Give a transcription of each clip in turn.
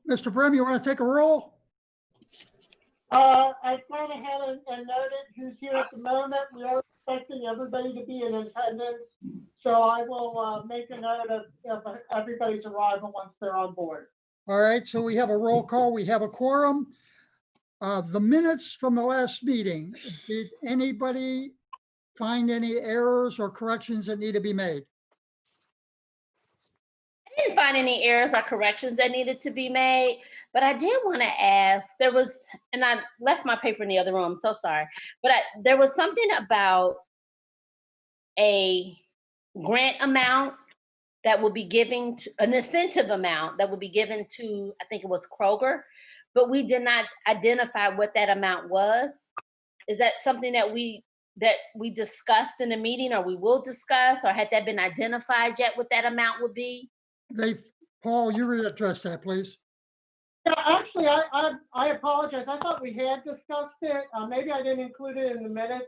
Mr. Brim, you want to take a roll? I've gone ahead and noted who's here at the moment. We are expecting everybody to be in attendance. So I will make a note of everybody's arrival once they're on board. All right, so we have a roll call. We have a quorum. The minutes from the last meeting, did anybody find any errors or corrections that need to be made? I didn't find any errors or corrections that needed to be made, but I did want to ask, there was, and I left my paper in the other room, so sorry, but there was something about a grant amount that will be giving to, an incentive amount that will be given to, I think it was Kroger, but we did not identify what that amount was. Is that something that we discussed in the meeting, or we will discuss, or had that been identified yet what that amount would be? Paul, you readdress that, please. Yeah, actually, I apologize. I thought we had discussed it. Maybe I didn't include it in the minutes.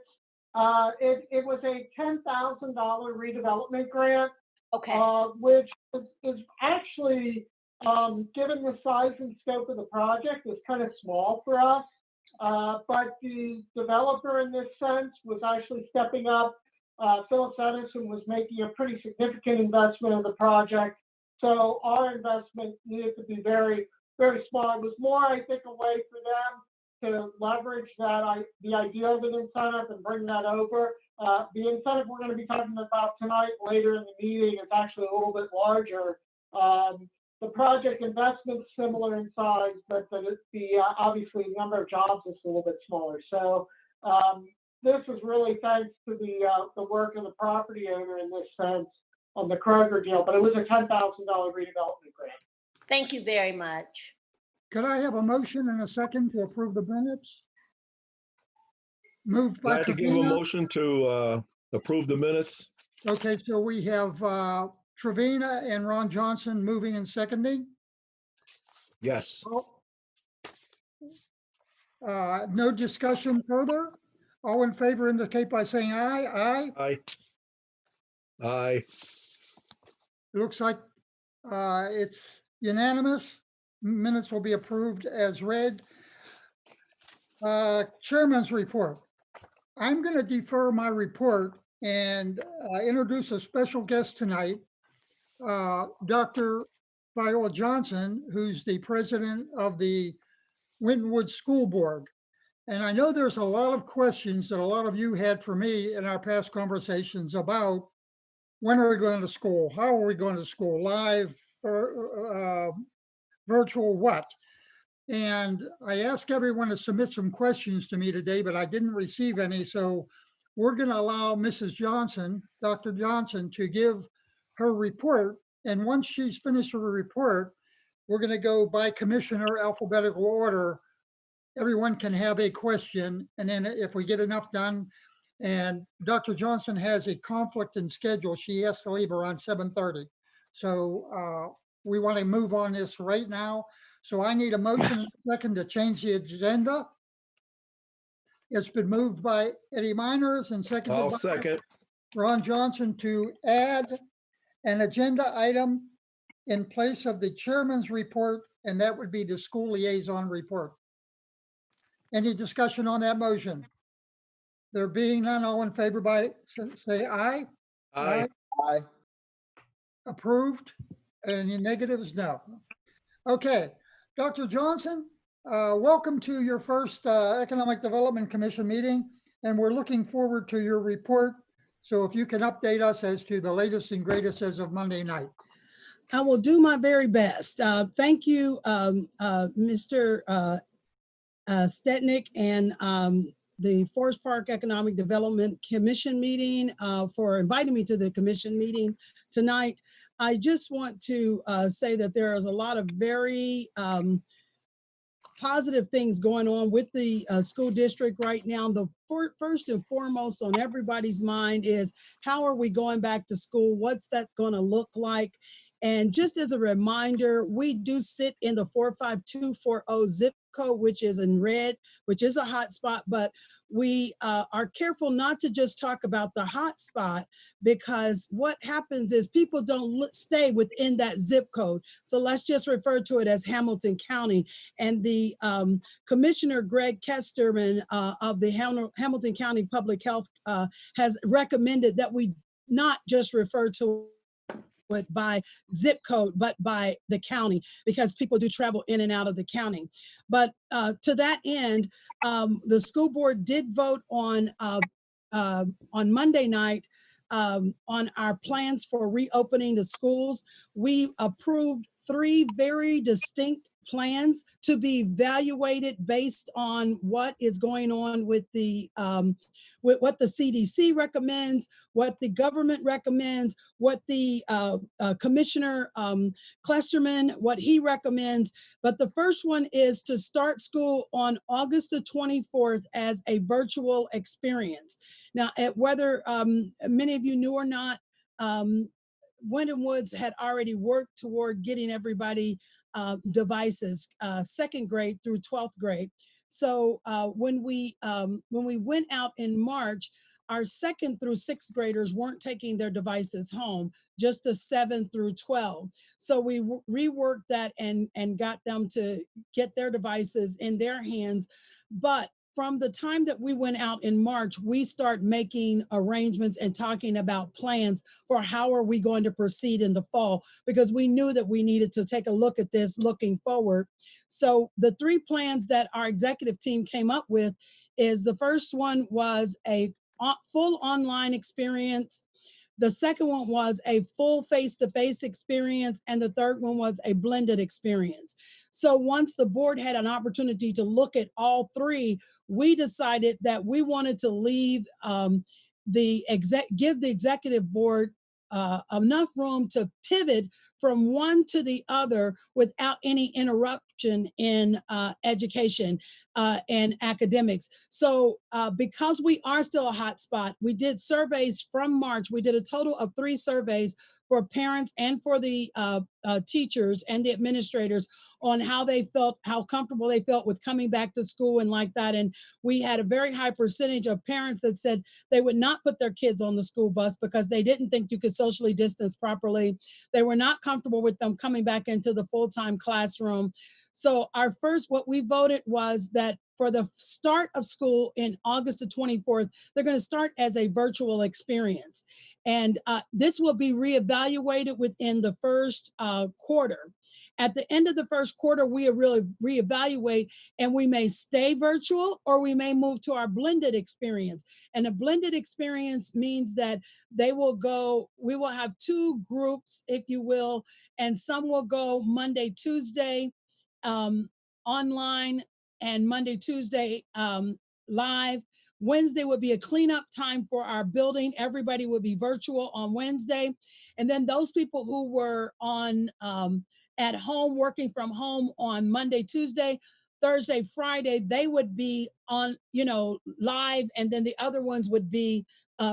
It was a $10,000 redevelopment grant. Okay. Which is actually, given the size and scope of the project, is kind of small for us. But the developer in this sense was actually stepping up. Phillips Edison was making a pretty significant investment in the project. So our investment needed to be very, very small. It was more, I think, a way for them to leverage that the idea of an incentive and bring that over. The incentive we're going to be talking about tonight, later in the meeting, is actually a little bit larger. The project investment is similar in size, but obviously the number of jobs is a little bit smaller. So this is really thanks to the work of the property owner in this sense on the Kroger deal, but it was a $10,000 redevelopment grant. Thank you very much. Could I have a motion and a second to approve the minutes? Moved by I'd like to give a Trevina. motion to approve the minutes. Okay, so we have Trevina and Ron Johnson moving and seconding. Yes. No discussion further. All in favor indicate by saying aye. Aye. Aye. Aye. It looks like it's unanimous. Minutes will be approved as read. Chairman's report. I'm going to defer my report and introduce a special guest tonight, Dr. Viola Johnson, who's the president of the Wintenwood School Board. And I know there's a lot of questions that a lot of you had for me in our past conversations about when are we going to school? How are we going to school? Live, virtual, what? And I asked everyone to submit some questions to me today, but I didn't receive any. So we're going to allow Mrs. Johnson, Dr. Johnson, to give her report. And once she's finished her report, we're going to go by commissioner alphabetical order. Everyone can have a question. And then if we get enough done, and Dr. Johnson has a conflict in schedule, she has to leave around 7:30. So we want to move on this right now. So I need a motion and a second to change the agenda. It's been moved by Eddie Miners and seconded I'll by second. Ron Johnson to add an agenda item in place of the chairman's report, and that would be the school liaison report. Any discussion on that motion? There being none, all in favor by say aye. Aye. Aye. Approved. Any negatives? No. Okay, Dr. Johnson, welcome to your first Economic Development Commission meeting, and we're looking forward to your report. So if you can update us as to the latest and greatest as of Monday night. I will do my very best. Thank you, Mr. Stetnick and the Forest Park Economic Development Commission meeting for inviting me to the commission meeting tonight. I just want to say that there is a lot of very positive things going on with the school district right now. The first and foremost on everybody's mind is how are we going back to school? What's that going to look like? And just as a reminder, we do sit in the 45240 zip code, which is in red, which is a hot spot, but we are careful not to just talk about the hot spot, because what happens is people don't stay within that zip code. So let's just refer to it as Hamilton County. And the Commissioner Greg Kesterman of the Hamilton County Public Health has recommended that we not just refer to it by zip code, but by the county, because people do travel in and out of the county. But to that end, the school board did vote on Monday night on our plans for reopening the schools. We approved 3 very distinct plans to be evaluated based on what is going on with the with what the CDC recommends, what the government recommends, what the Commissioner Klesterman, what he recommends. But the first one is to start school on August the 24th as a virtual experience. Now, whether many of you knew or not, Wintenwood had already worked toward getting everybody devices, 2nd grade through 12th grade. So when we went out in March, our 2nd through 6th graders weren't taking their devices home, just the 7th through 12. So we reworked that and got them to get their devices in their hands. But from the time that we went out in March, we start making arrangements and talking about plans for how are we going to proceed in the fall, because we knew that we needed to take a look at this looking forward. So the 3 plans that our executive team came up with is, the first one was a full online experience. The second one was a full face-to-face experience. And the third one was a blended experience. So once the board had an opportunity to look at all 3, we decided that we wanted to leave give the executive board enough room to pivot from one to the other without any interruption in education and academics. So because we are still a hot spot, we did surveys from March. We did a total of 3 surveys for parents and for the teachers and the administrators on how they felt, how comfortable they felt with coming back to school and like that. And we had a very high percentage of parents that said they would not put their kids on the school bus because they didn't think you could socially distance properly. They were not comfortable with them coming back into the full-time classroom. So our first, what we voted was that for the start of school in August the 24th, they're going to start as a virtual experience. And this will be reevaluated within the first quarter. At the end of the first quarter, we really reevaluate, and we may stay virtual or we may move to our blended experience. And a blended experience means that they will go, we will have 2 groups, if you will, and some will go Monday, Tuesday online, and Monday, Tuesday live. Wednesday would be a cleanup time for our building. Everybody would be virtual on Wednesday. And then those people who were on at home, working from home on Monday, Tuesday, Thursday, Friday, they would be on, live, and then the other ones would be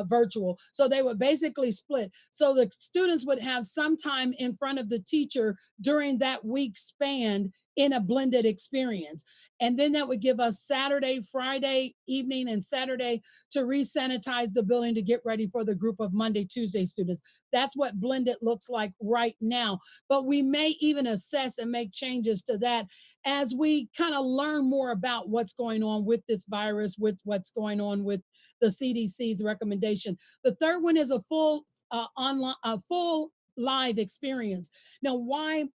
virtual. So they would basically split. So the students would have some time in front of the teacher during that week span in a blended experience. And then that would give us Saturday, Friday evening, and Saturday to re-sanitize the building to get ready for the group of Monday, Tuesday students. That's what blended looks like right now. But we may even assess and make changes to that as we kind of learn more about what's going on with this virus, with what's going on with the CDC's recommendation. The third one is a full online, a full live experience. Now, why?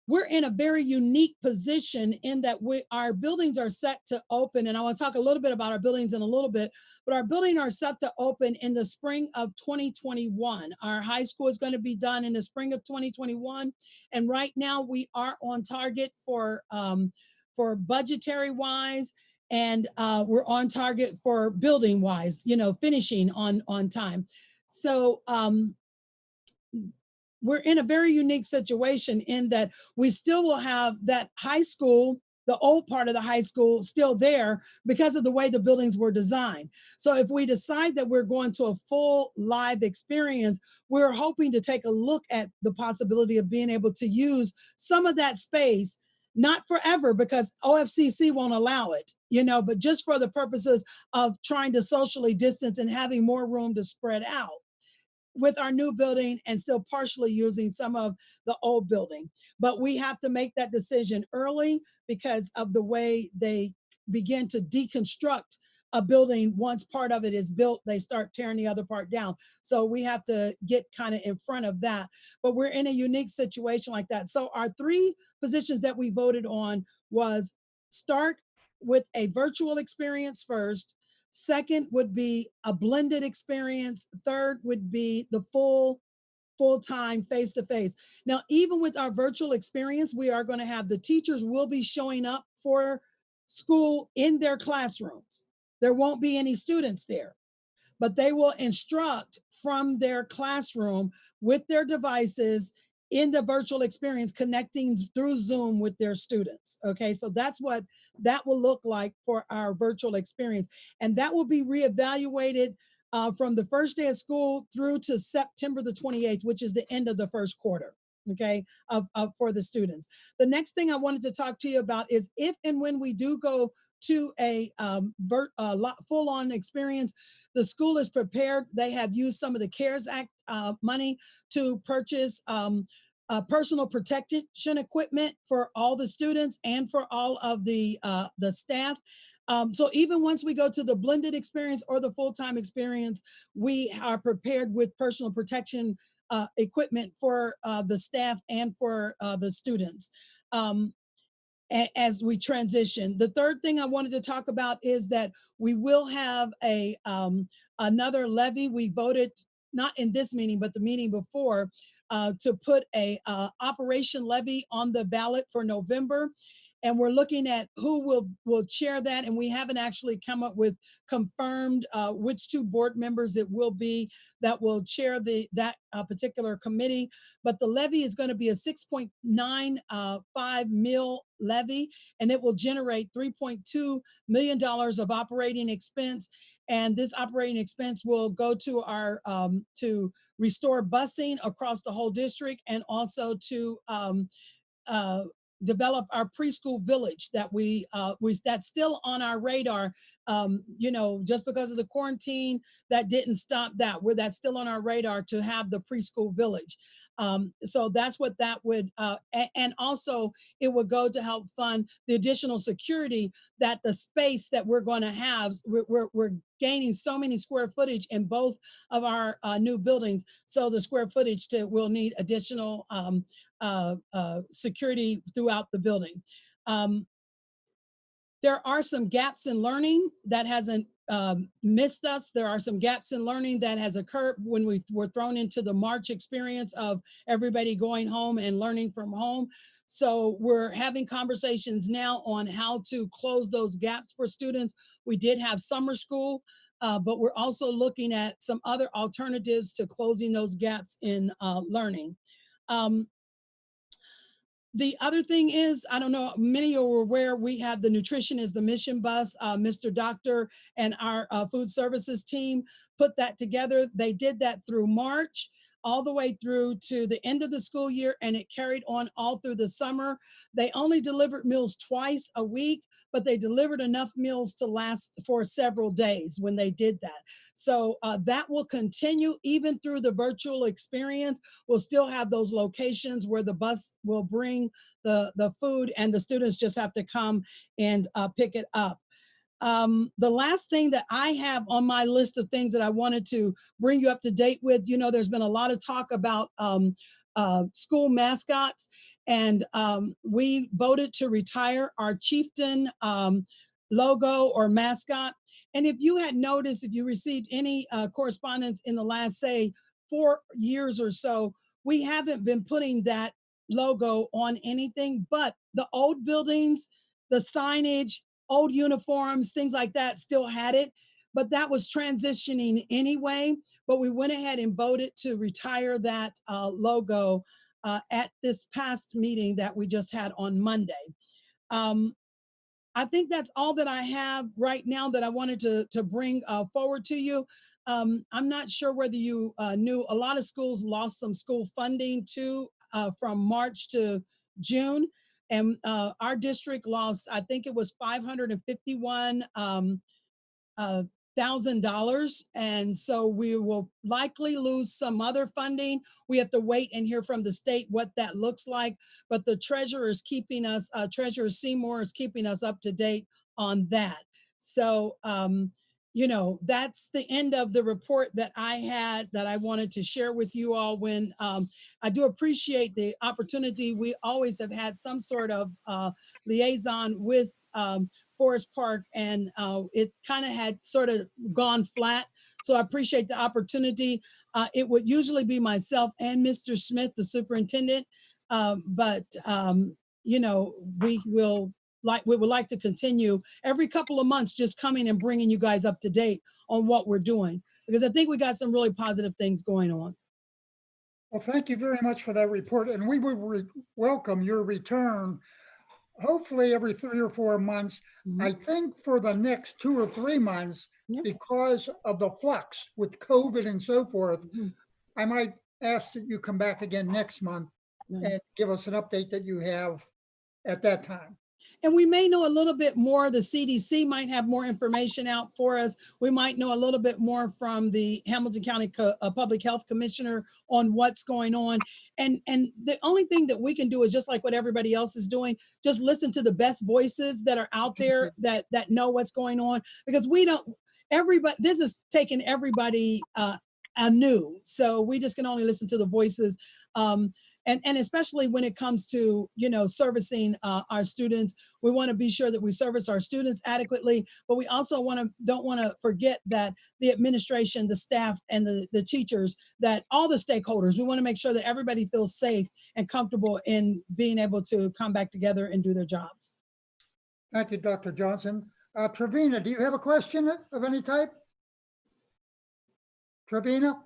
We're in a very unique position in that our buildings are set to open, and I want to talk a little bit about our buildings in a little bit, but our buildings are set to open in the spring of 2021. Our high school is going to be done in the spring of 2021, and right now we are on target for budgetary wise, and we're on target for building wise, finishing on time. So we're in a very unique situation in that we still will have that high school, the old part of the high school, still there because of the way the buildings were designed. So if we decide that we're going to a full live experience, we're hoping to take a look at the possibility of being able to use some of that space not forever because OFCC won't allow it, but just for the purposes of trying to socially distance and having more room to spread out with our new building and still partially using some of the old building. But we have to make that decision early because of the way they begin to deconstruct a building. Once part of it is built, they start tearing the other part down. So we have to get kind of in front of that. But we're in a unique situation like that. So our 3 positions that we voted on was start with a virtual experience first. Second would be a blended experience. Third would be the full-time face-to-face. Now, even with our virtual experience, we are going to have the teachers will be showing up for school in their classrooms. There won't be any students there, but they will instruct from their classroom with their devices in the virtual experience, connecting through Zoom with their students. Okay, so that's what that will look like for our virtual experience. And that will be reevaluated from the first day of school through to September the 28th, which is the end of the first quarter. Okay, for the students. The next thing I wanted to talk to you about is if and when we do go to a full-on experience, the school is prepared. They have used some of the CARES Act money to purchase personal protection equipment for all the students and for all of the staff. So even once we go to the blended experience or the full-time experience, we are prepared with personal protection equipment for the staff and for the students as we transition. The third thing I wanted to talk about is that we will have another levy. We voted, not in this meeting, but the meeting before, to put a operation levy on the ballot for November. And we're looking at who will chair that. And we haven't actually come up with confirmed which 2 board members it will be that will chair that particular committee. But the levy is going to be a 6.95 mil levy, and it will generate $3.2 million of operating expense. And this operating expense will go to our to restore busing across the whole district, and also to develop our preschool village that that's still on our radar. Just because of the quarantine, that didn't stop that. That's still on our radar to have the preschool village. So that's what that would, and also it would go to help fund the additional security that the space that we're going to have. We're gaining so many square footage in both of our new buildings. So the square footage will need additional security throughout the building. There are some gaps in learning that hasn't missed us. There are some gaps in learning that has occurred when we were thrown into the March experience of everybody going home and learning from home. So we're having conversations now on how to close those gaps for students. We did have summer school, but we're also looking at some other alternatives to closing those gaps in learning. The other thing is, I don't know, many are aware, we have the Nutrition is the Mission bus. Mr. Doctor and our food services team put that together. They did that through March, all the way through to the end of the school year, and it carried on all through the summer. They only delivered meals twice a week, but they delivered enough meals to last for several days when they did that. So that will continue even through the virtual experience. We'll still have those locations where the bus will bring the food, and the students just have to come and pick it up. The last thing that I have on my list of things that I wanted to bring you up to date with, there's been a lot of talk about school mascots, and we voted to retire our chieftain logo or mascot. And if you had noticed, if you received any correspondence in the last, say, 4 years or so, we haven't been putting that logo on anything, but the old buildings, the signage, old uniforms, things like that still had it, but that was transitioning anyway. But we went ahead and voted to retire that logo at this past meeting that we just had on Monday. I think that's all that I have right now that I wanted to bring forward to you. I'm not sure whether you knew, a lot of schools lost some school funding too from March to June. And our district lost, I think it was $551,000. And so we will likely lose some other funding. We have to wait and hear from the state what that looks like. But the treasurer is keeping us, Treasurer Seymour is keeping us up to date on that. So, you know, that's the end of the report that I had that I wanted to share with you all. When I do appreciate the opportunity. We always have had some sort of liaison with Forest Park, and it kind of had sort of gone flat. So I appreciate the opportunity. It would usually be myself and Mr. Smith, the superintendent, but you know, we would like to continue every couple of months, just coming and bringing you guys up to date on what we're doing, because I think we got some really positive things going on. Well, thank you very much for that report, and we would welcome your return, hopefully every 3 or 4 months. I think for the next 2 or 3 months, Yeah. because of the flux with COVID and so forth, Mhm. I might ask that you come back again next month Yeah. and give us an update that you have at that time. And we may know a little bit more. The CDC might have more information out for us. We might know a little bit more from the Hamilton County Public Health Commissioner on what's going on. And the only thing that we can do is just like what everybody else is doing, just listen to the best voices that are out there that know what's going on, because we don't, everybody, this is taking everybody anew. So we just can only listen to the voices. And especially when it comes to, you know, servicing our students, we want to be sure that we service our students adequately, but we also don't want to forget that the administration, the staff, and the teachers, that all the stakeholders, we want to make sure that everybody feels safe and comfortable in being able to come back together and do their jobs. Thank you, Dr. Johnson. Trevina, do you have a question of any type? Trevina?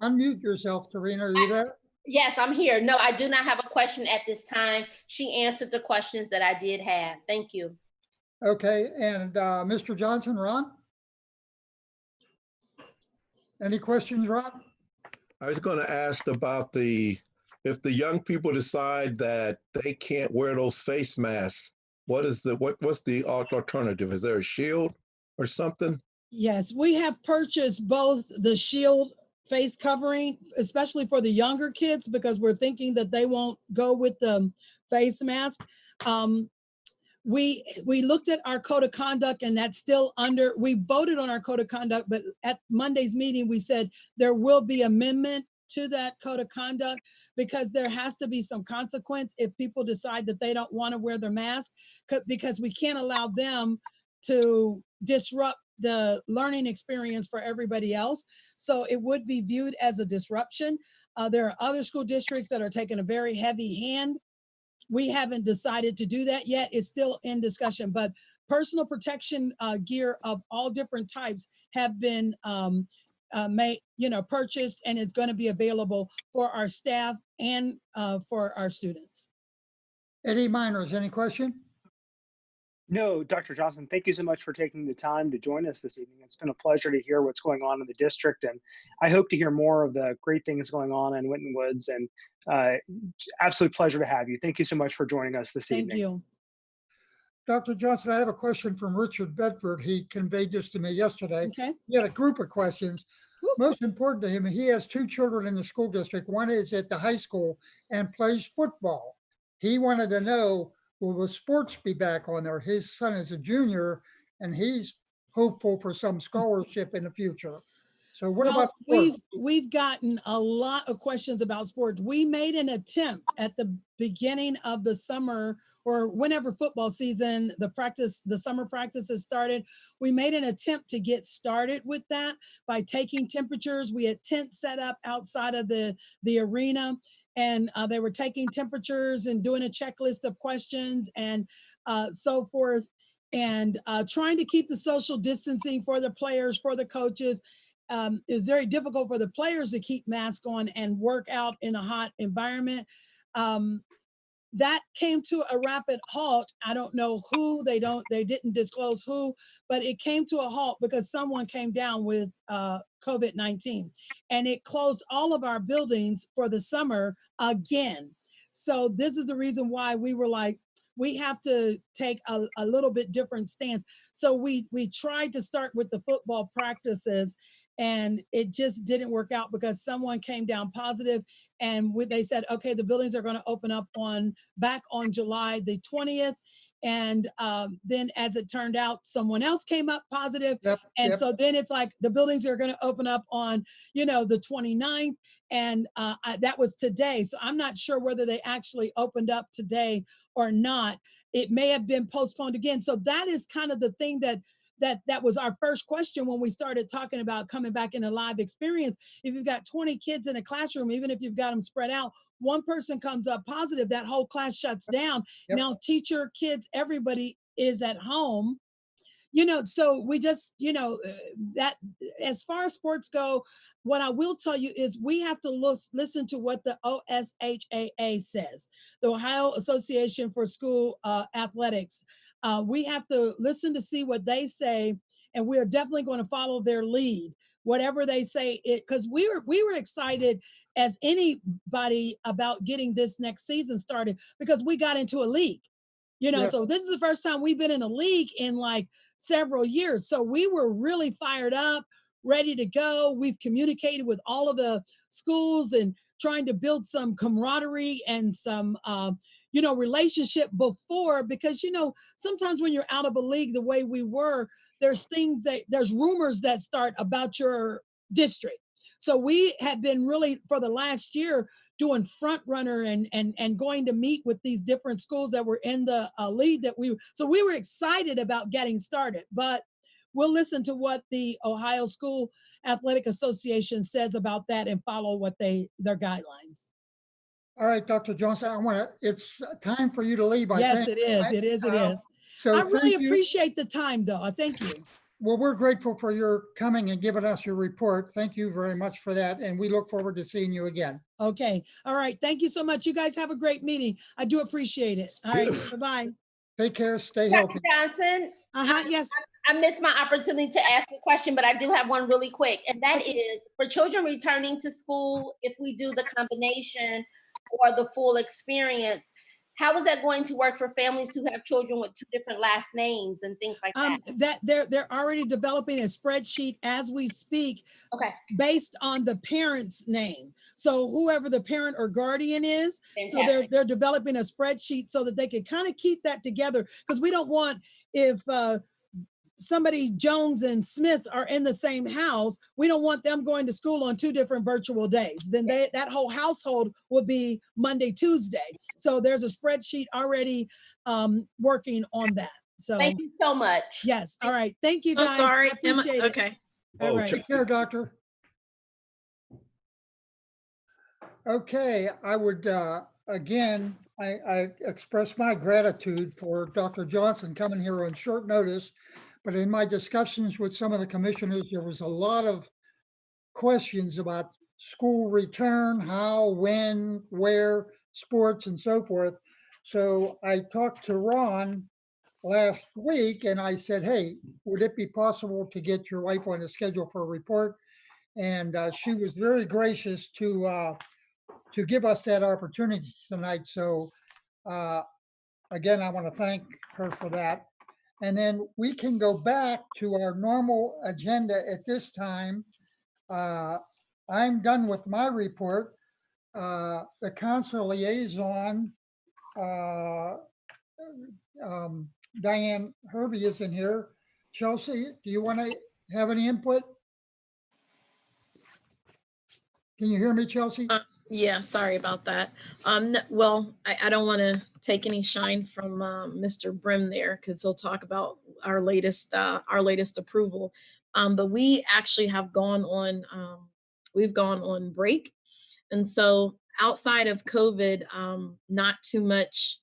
Unmute yourself, Trevina. Are you there? Yes, I'm here. No, I do not have a question at this time. She answered the questions that I did have. Thank you. Okay, and Mr. Johnson, Ron? Any questions, Ron? I was going to ask about if the young people decide that they can't wear those face masks, what's the alternative? Is there a shield or something? Yes, we have purchased both the shield face covering, especially for the younger kids, because we're thinking that they won't go with the face mask. We looked at our code of conduct, and that's still under, we voted on our code of conduct, but at Monday's meeting, we said there will be amendment to that code of conduct, because there has to be some consequence if people decide that they don't want to wear their mask, because we can't allow them to disrupt the learning experience for everybody else. So it would be viewed as a disruption. There are other school districts that are taking a very heavy hand. We haven't decided to do that yet. It's still in discussion, but personal protection gear of all different types have been purchased, and it's going to be available for our staff and for our students. Eddie Miners, any question? No, Dr. Johnson, thank you so much for taking the time to join us this evening. It's been a pleasure to hear what's going on in the district, and I hope to hear more of the great things going on in Wintenwoods, and absolute pleasure to have you. Thank you so much for joining us this evening. Thank you. Dr. Johnson, I have a question from Richard Bedford. He conveyed this to me yesterday. Okay. He had a group of questions. Woo. Most important to him, he has 2 children in the school district. One is at the high school and plays football. He wanted to know, will the sports be back on there? His son is a junior, and he's hopeful for some scholarship in the future. So what about sports? We've gotten a lot of questions about sports. We made an attempt at the beginning of the summer, or whenever football season, the summer practices started. We made an attempt to get started with that by taking temperatures. We had tents set up outside of the arena, and they were taking temperatures and doing a checklist of questions and so forth, and trying to keep the social distancing for the players, for the coaches. It's very difficult for the players to keep masks on and work out in a hot environment. that came to a rapid halt. I don't know who, they didn't disclose who, but it came to a halt because someone came down with COVID-19, and it closed all of our buildings for the summer again. So this is the reason why we were like, we have to take a little bit different stance. So we tried to start with the football practices, and it just didn't work out because someone came down positive, and they said, okay, the buildings are going to open up back on July the 20th. And then as it turned out, someone else came up positive. Yep, And yep. so then it's like the buildings are going to open up on, the 29th. And that was today. So I'm not sure whether they actually opened up today or not. It may have been postponed again. So that is kind of the thing that was our first question when we started talking about coming back in a live experience. If you've got 20 kids in a classroom, even if you've got them spread out, one person comes up positive, that whole class shuts down. Yep. Now teacher, kids, everybody is at home. So we just, that as far as sports go, what I will tell you is we have to listen to what the OSHAA says, the Ohio Association for School Athletics. We have to listen to see what they say, and we are definitely going to follow their lead, whatever they say. Because we were excited as anybody about getting this next season started because we got into a league. Yeah. So this is the first time we've been in a league in like several years. So we were really fired up, ready to go. We've communicated with all of the schools and trying to build some camaraderie and some, relationship before, because, sometimes when you're out of a league the way we were, there's rumors that start about your district. So we had been really, for the last year, doing front runner and going to meet with these different schools that were in the lead so we were excited about getting started. But we'll listen to what the Ohio School Athletic Association says about that and follow what their guidelines. All right, Dr. Johnson, it's time for you to leave, I Yes, think. it is. It is. It is. So I really thank you. appreciate the time, though. I thank you. Well, we're grateful for your coming and giving us your report. Thank you very much for that. And we look forward to seeing you again. Okay. All right. Thank you so much. You guys have a great meeting. I do appreciate it. All right. Bye-bye. Take care. Stay Dr. healthy. Johnson, Yes. I missed my opportunity to ask a question, but I do have one really quick. And that Okay. is for children returning to school, if we do the combination or the full experience, how is that going to work for families who have children with two different last names and things like that? That they're already developing a spreadsheet as we speak. Okay. Based on the parent's name. So whoever the parent or guardian is, Fantastic. so they're developing a spreadsheet so that they can kind of keep that together, because we don't want, if somebody Jones and Smith are in the same house, we don't want them going to school on two different virtual days. Then that whole household will be Monday, Tuesday. So there's a spreadsheet already working on that. So thank you so much. yes. All right. Thank you, guys. Oh, sorry. I appreciate it. Okay. All right. Take care, doctor. Okay, I would, again, I express my gratitude for Dr. Johnson coming here on short notice. But in my discussions with some of the commissioners, there was a lot of questions about school return, how, when, where, sports, and so forth. So I talked to Ron last week and I said, hey, would it be possible to get your wife on the schedule for a report? And she was very gracious to give us that opportunity tonight. So again, I want to thank her for that. And then we can go back to our normal agenda at this time. I'm done with my report. The council liaison, Diane Hervey isn't here. Chelsea, do you want to have any input? Can you hear me, Chelsea? Yeah, sorry about that. Well, I don't want to take any shine from Mr. Brim there, because he'll talk about our latest approval. But we actually have gone on, we've gone on break. And so outside of COVID, not too much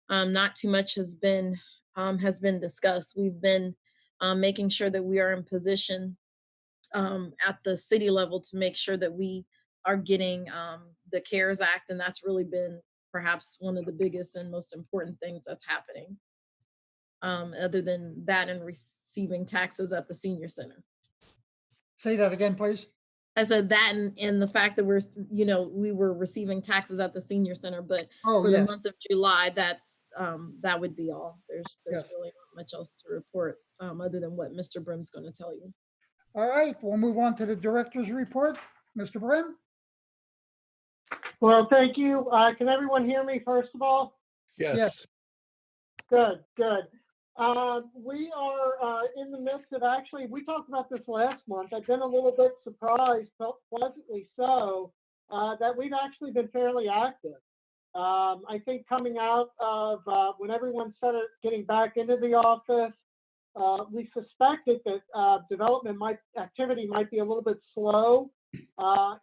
has been discussed. We've been making sure that we are in position at the city level to make sure that we are getting the CARES Act, and that's really been perhaps one of the biggest and most important things that's happening. Other than that and receiving taxes at the senior center. Say that again, please. I said that and the fact that we were receiving taxes at the senior center, but Oh, for the yes, month of July, that would be all. There's yes. really not much else to report, other than what Mr. Brim's gonna tell you. All right, we'll move on to the director's report. Mr. Brim? Well, thank you. Can everyone hear me, first of all? Yes. Good, good. We are in the midst of we talked about this last month. I've been a little bit surprised, felt pleasantly so, that we've actually been fairly active. I think coming out of when everyone started getting back into the office, we suspected that development activity might be a little bit slow.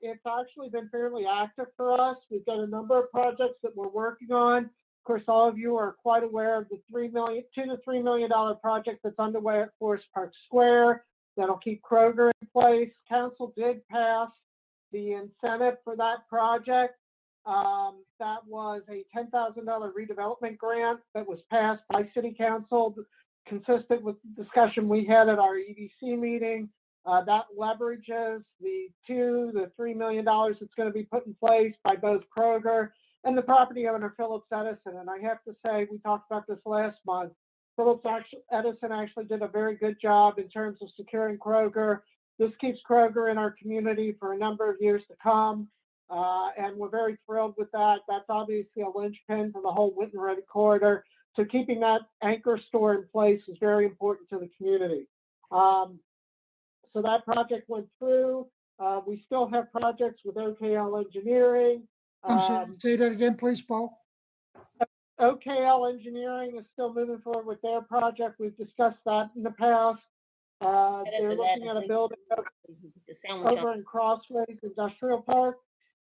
It's actually been fairly active for us. We've got a number of projects that we're working on. Of course, all of you are quite aware of the $2 to $3 million project that's underway at Forest Park Square that'll keep Kroger in place. Council did pass the incentive for that project. That was a $10,000 redevelopment grant that was passed by City Council, consistent with the discussion we had at our EDC meeting. That leverages the $3 million that's going to be put in place by both Kroger and the property owner, Phillips Edison. And I have to say, we talked about this last month. Phillips Edison actually did a very good job in terms of securing Kroger. This keeps Kroger in our community for a number of years to come. And we're very thrilled with that. That's obviously a linchpin for the whole Winton corridor. So keeping that anchor store in place is very important to the community. So that project went through. We still have projects with OKL Engineering. I'm sorry, say that again, please, Paul. OKL Engineering is still moving forward with their project. We've discussed that in the past. They're looking at a building over in Crossways Industrial Park.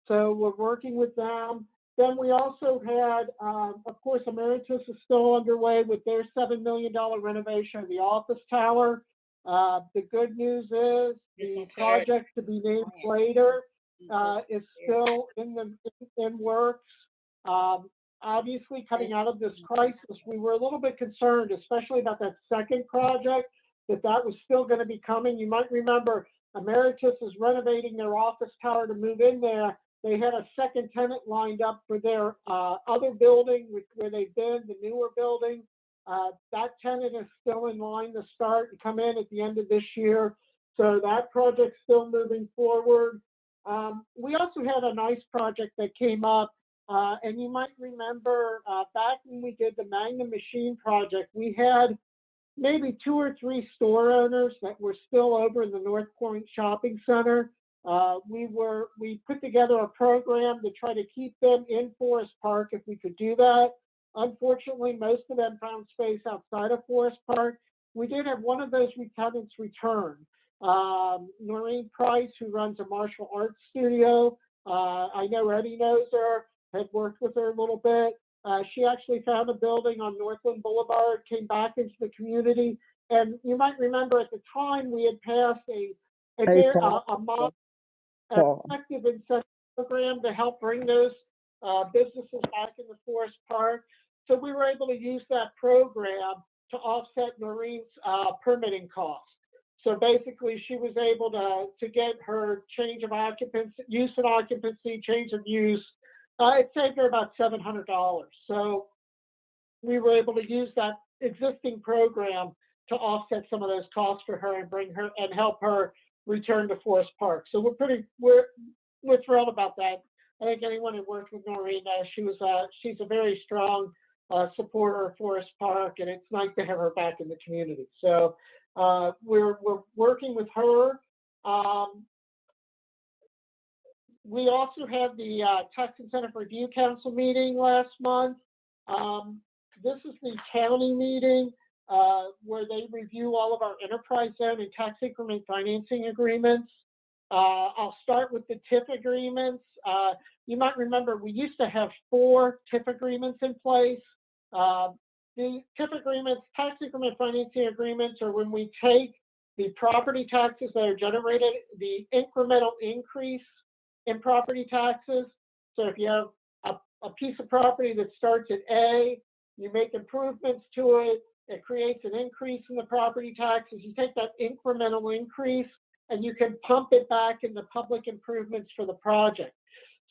So we're working with them. Then we also had, of course, Emeritus is still underway with their $7 million renovation of the office tower. The good news is the project to be named later is still in works. Obviously, coming out of this crisis, we were a little bit concerned, especially about that second project, that was still going to be coming. You might remember Emeritus is renovating their office tower to move in there. They had a second tenant lined up for their other building where they've been, the newer building. That tenant is still in line to start and come in at the end of this year. So that project's still moving forward. We also had a nice project that came up, and you might remember back when we did the Magnum Machine project, we had maybe 2 or 3 store owners that were still over in the North Point Shopping Center. We put together a program to try to keep them in Forest Park if we could do that. Unfortunately, most of them found space outside of Forest Park. We did have one of those tenants return. Noreen Price, who runs a martial arts studio, I know Eddie knows her, had worked with her a little bit. She actually found a building on Northland Boulevard, came back into the community. And you might remember at the time we had passed a effective incentive program to help bring those businesses back into Forest Park. So we were able to use that program to offset Noreen's permitting costs. So basically, she was able to get her change of occupancy, use and occupancy, change of use. It saved her about $700. So we were able to use that existing program to offset some of those costs for her and bring her and help her return to Forest Park. So we're thrilled about that. I think anyone who worked with Noreen knows she's a very strong supporter of Forest Park, and it's nice to have her back in the community. So we're working with her. We also had the Tax Incentive Review Council meeting last month. This is the county meeting where they review all of our enterprise zone and tax increment financing agreements. I'll start with the TIF agreements. You might remember we used to have 4 TIF agreements in place. The TIF agreements, tax increment financing agreements, are when we take the property taxes that are generated, the incremental increase in property taxes. So if you have a piece of property that starts at A, you make improvements to it, it creates an increase in the property taxes. You take that incremental increase and you can pump it back into public improvements for the project.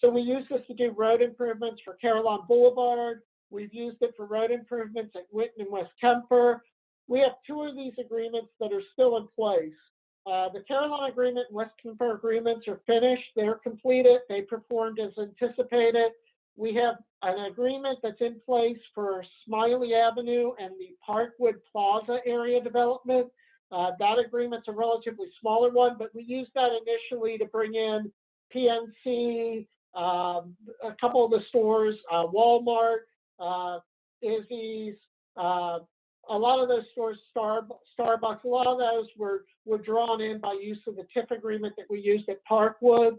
So we use this to do road improvements for Carillon Boulevard. We've used it for road improvements at Winton and West Kemper. We have 2 of these agreements that are still in place. The Carillon agreement and West Kemper agreements are finished. They're completed. They performed as anticipated. We have an agreement that's in place for Smiley Avenue and the Parkwood Plaza area development. That agreement's a relatively smaller one, but we used that initially to bring in PNC, a couple of the stores, Walmart, Izzy's, a lot of those stores, Starbucks, a lot of those were drawn in by use of the TIF agreement that we used at Parkwood.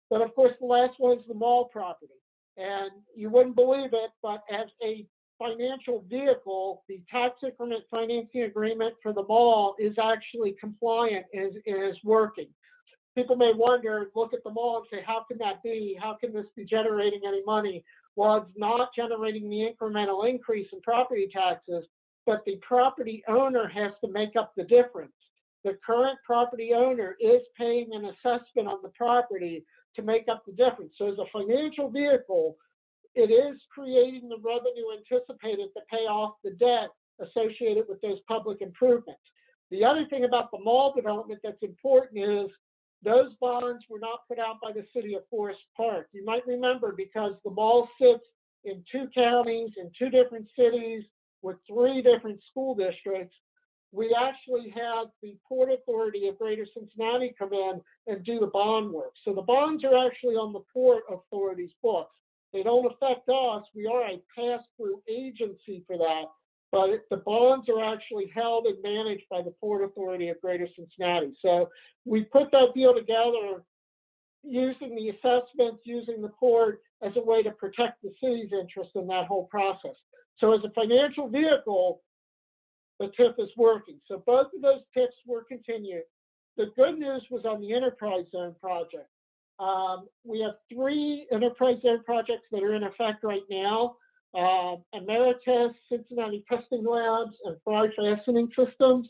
But of course, the last one is the mall property. And you wouldn't believe it, but as a financial vehicle, the tax increment financing agreement for the mall is actually compliant, is working. People may wonder, look at the mall and say, how can that be? How can this be generating any money? Well, it's not generating the incremental increase in property taxes, but the property owner has to make up the difference. The current property owner is paying an assessment on the property to make up the difference. So as a financial vehicle, it is creating the revenue anticipated to pay off the debt associated with those public improvements. The other thing about the mall development that's important is those bonds were not put out by the city of Forest Park. You might remember, because the mall sits in 2 counties, in 2 different cities, with 3 different school districts, we actually had the Port Authority of Greater Cincinnati come in and do the bond work. So the bonds are actually on the Port Authority's books. They don't affect us. We are a pass-through agency for that, but the bonds are actually held and managed by the Port Authority of Greater Cincinnati. So we put that deal together using the assessments, using the port as a way to protect the city's interest in that whole process. So as a financial vehicle, the TIF is working. So both of those TIFs were continued. The good news was on the Enterprise Zone project. We have 3 Enterprise Zone projects that are in effect right now. Emeritus, Cincinnati Testing Labs, and Fry Fastening Systems.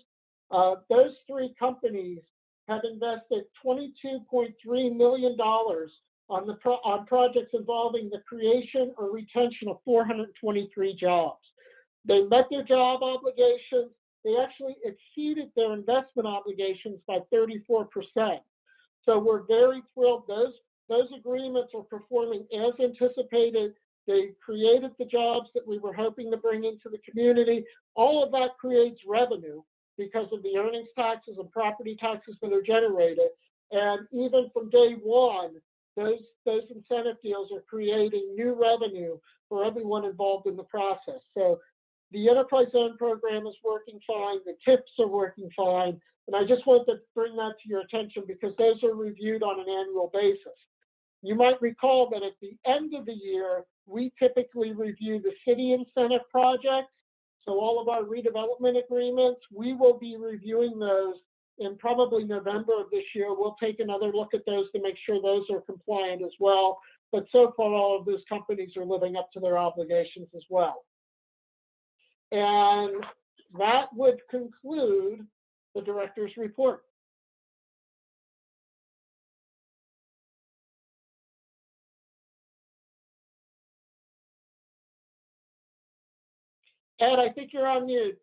Those 3 companies have invested $22.3 million on projects involving the creation or retention of 423 jobs. They met their job obligations. They actually exceeded their investment obligations by 34%. So we're very thrilled. Those agreements are performing as anticipated. They created the jobs that we were hoping to bring into the community. All of that creates revenue because of the earnings taxes and property taxes that are generated. And even from day one, those incentive deals are creating new revenue for everyone involved in the process. So the Enterprise Zone program is working fine. The TIPs are working fine. And I just wanted to bring that to your attention because those are reviewed on an annual basis. You might recall that at the end of the year, we typically review the city incentive projects. So all of our redevelopment agreements, we will be reviewing those in probably November of this year. We'll take another look at those to make sure those are compliant as well. But so far, all of those companies are living up to their obligations as well. And that would conclude the director's report. Ed, I think you're on mute.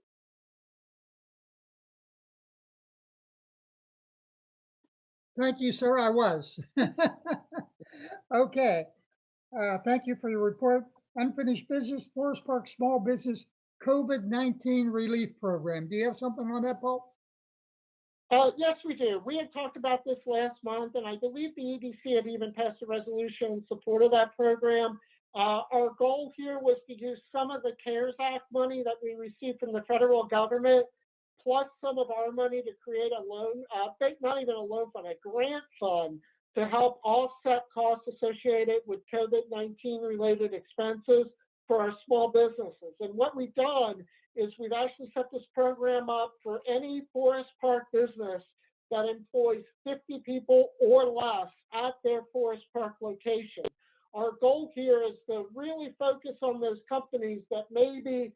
Thank you, sir. I was. Okay. Thank you for your report. Unfinished business, Forest Park Small Business COVID-19 Relief Program. Do you have something on that, Paul? Yes, we do. We had talked about this last month, and I believe the EDC had even passed a resolution in support of that program. Our goal here was to use some of the CARES Act money that we received from the federal government, plus some of our money to create a loan, not even a loan fund, a grant fund to help offset costs associated with COVID-19 related expenses for our small businesses. And what we've done is we've actually set this program up for any Forest Park business that employs 50 people or less at their Forest Park location. our goal here is to really focus on those companies that maybe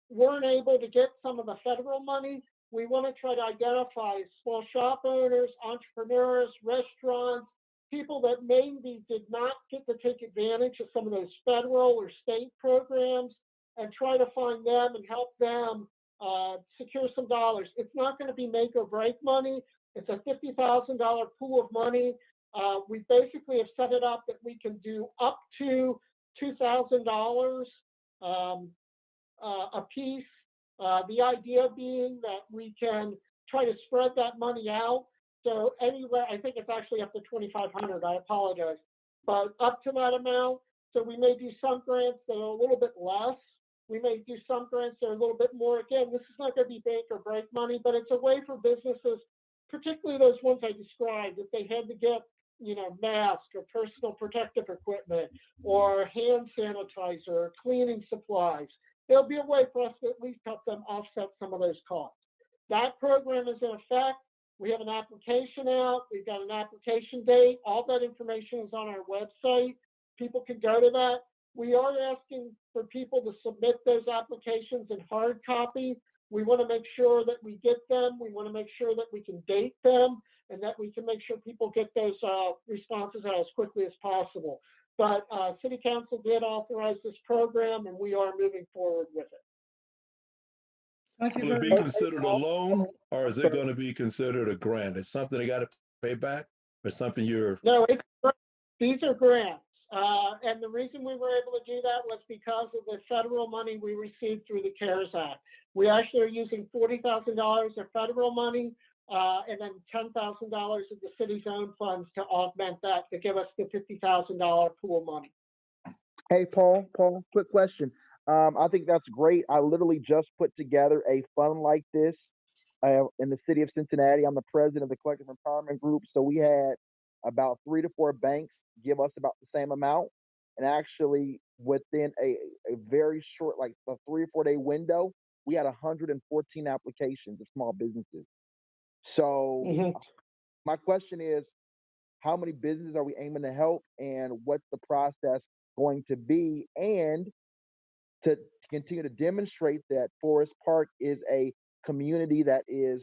weren't able to get some of the federal money. We want to try to identify small shop owners, entrepreneurs, restaurants, people that maybe did not get to take advantage of some of those federal or state programs, and try to find them and help them secure some dollars. It's not going to be make or break money. It's a $50,000 pool of money. We basically have set it up that we can do up to $2,000 a piece. The idea being that we can try to spread that money out. So anyway, I think it's actually up to 2,500. I apologize, but up to that amount. So we may do some grants that are a little bit less. We may do some grants that are a little bit more. Again, this is not going to be make or break money, but it's a way for businesses, particularly those ones I described, if they had to get, masks or personal protective equipment or hand sanitizer or cleaning supplies. There'll be a way for us to at least help them offset some of those costs. That program is in effect. We have an application out. We've got an application date. All that information is on our website. People can go to that. We are asking for people to submit those applications in hard copy. We want to make sure that we get them. We want to make sure that we can date them and that we can make sure people get those responses out as quickly as possible. But City Council did authorize this program, and we are moving forward with it. Thank you Will it very be much. considered a loan, or is it going to be considered a grant? It's something they got to pay back, or something you're? No, these are grants. And the reason we were able to do that was because of the federal money we received through the CARES Act. We actually are using $40,000 of federal money and then $10,000 of the city's own funds to augment that, to give us the $50,000 pool money. Hey, Paul, quick question. I think that's great. I literally just put together a fund like this in the city of Cincinnati. I'm the president of the Collective Empowerment Group. So we had about 3 to 4 banks give us about the same amount. And actually, within a very short, like a 3 or 4 day window, we had 114 applications of small businesses. So my question is, how many businesses are we aiming to help, and what's the process going to be? And to continue to demonstrate that Forest Park is a community that is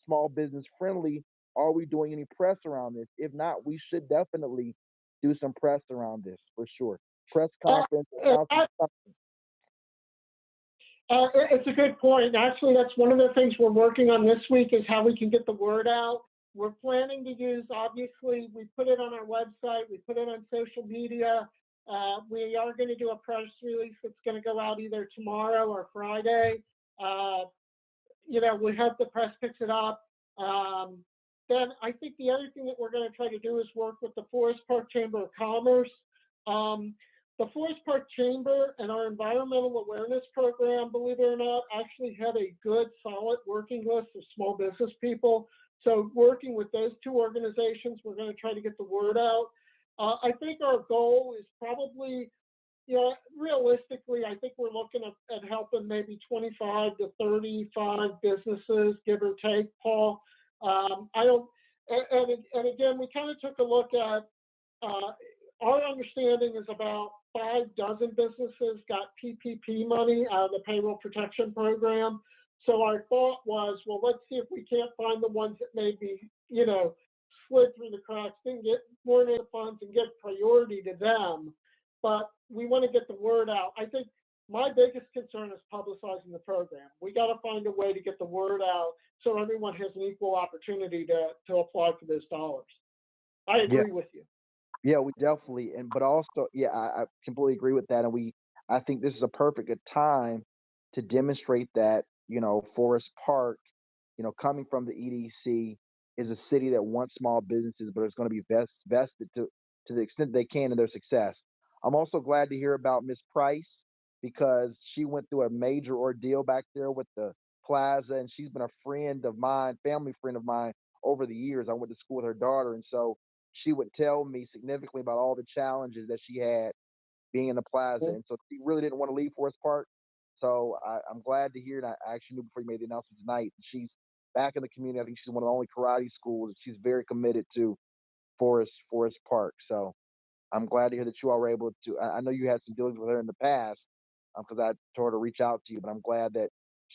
small business friendly, are we doing any press around this? If not, we should definitely do some press around this for sure. Press conference. It's a good point. Actually, that's one of the things we're working on this week, is how we can get the word out. We're planning to use, obviously, we put it on our website, we put it on social media. We are going to do a press release that's going to go out either tomorrow or Friday. We hope the press picks it up. Then I think the other thing that we're going to try to do is work with the Forest Park Chamber of Commerce. The Forest Park Chamber and our environmental awareness program, believe it or not, actually had a good, solid working list of small business people. So working with those two organizations, we're going to try to get the word out. I think our goal is probably, realistically, I think we're looking at helping maybe 25 to 35 businesses, give or take, Paul. And again, we kind of took a look at, our understanding is about 5 dozen businesses got PPP money out of the payroll protection program. So our thought was, well, let's see if we can't find the ones that maybe, slid through the cracks, didn't get more in the funds and give priority to them. But we want to get the word out. I think my biggest concern is publicizing the program. We got to find a way to get the word out so everyone has an equal opportunity to apply for those dollars. I agree with you. Yeah, we definitely, but also, I completely agree with that. And I think this is a perfect time to demonstrate that, Forest Park, coming from the EDC, is a city that wants small businesses, but it's going to be vested to the extent they can in their success. I'm also glad to hear about Miss Price, because she went through a major ordeal back there with the Plaza, and she's been a friend of mine, family friend of mine over the years. I went to school with her daughter, and so she would tell me significantly about all the challenges that she had being in the Plaza. And so she really didn't want to leave Forest Park. So I'm glad to hear, and I actually knew before you made the announcement tonight, she's back in the community. I think she's one of the only karate schools. She's very committed to Forest Park. So I'm glad to hear that you all were able to. I know you had some dealings with her in the past because I told her to reach out to you, but I'm glad that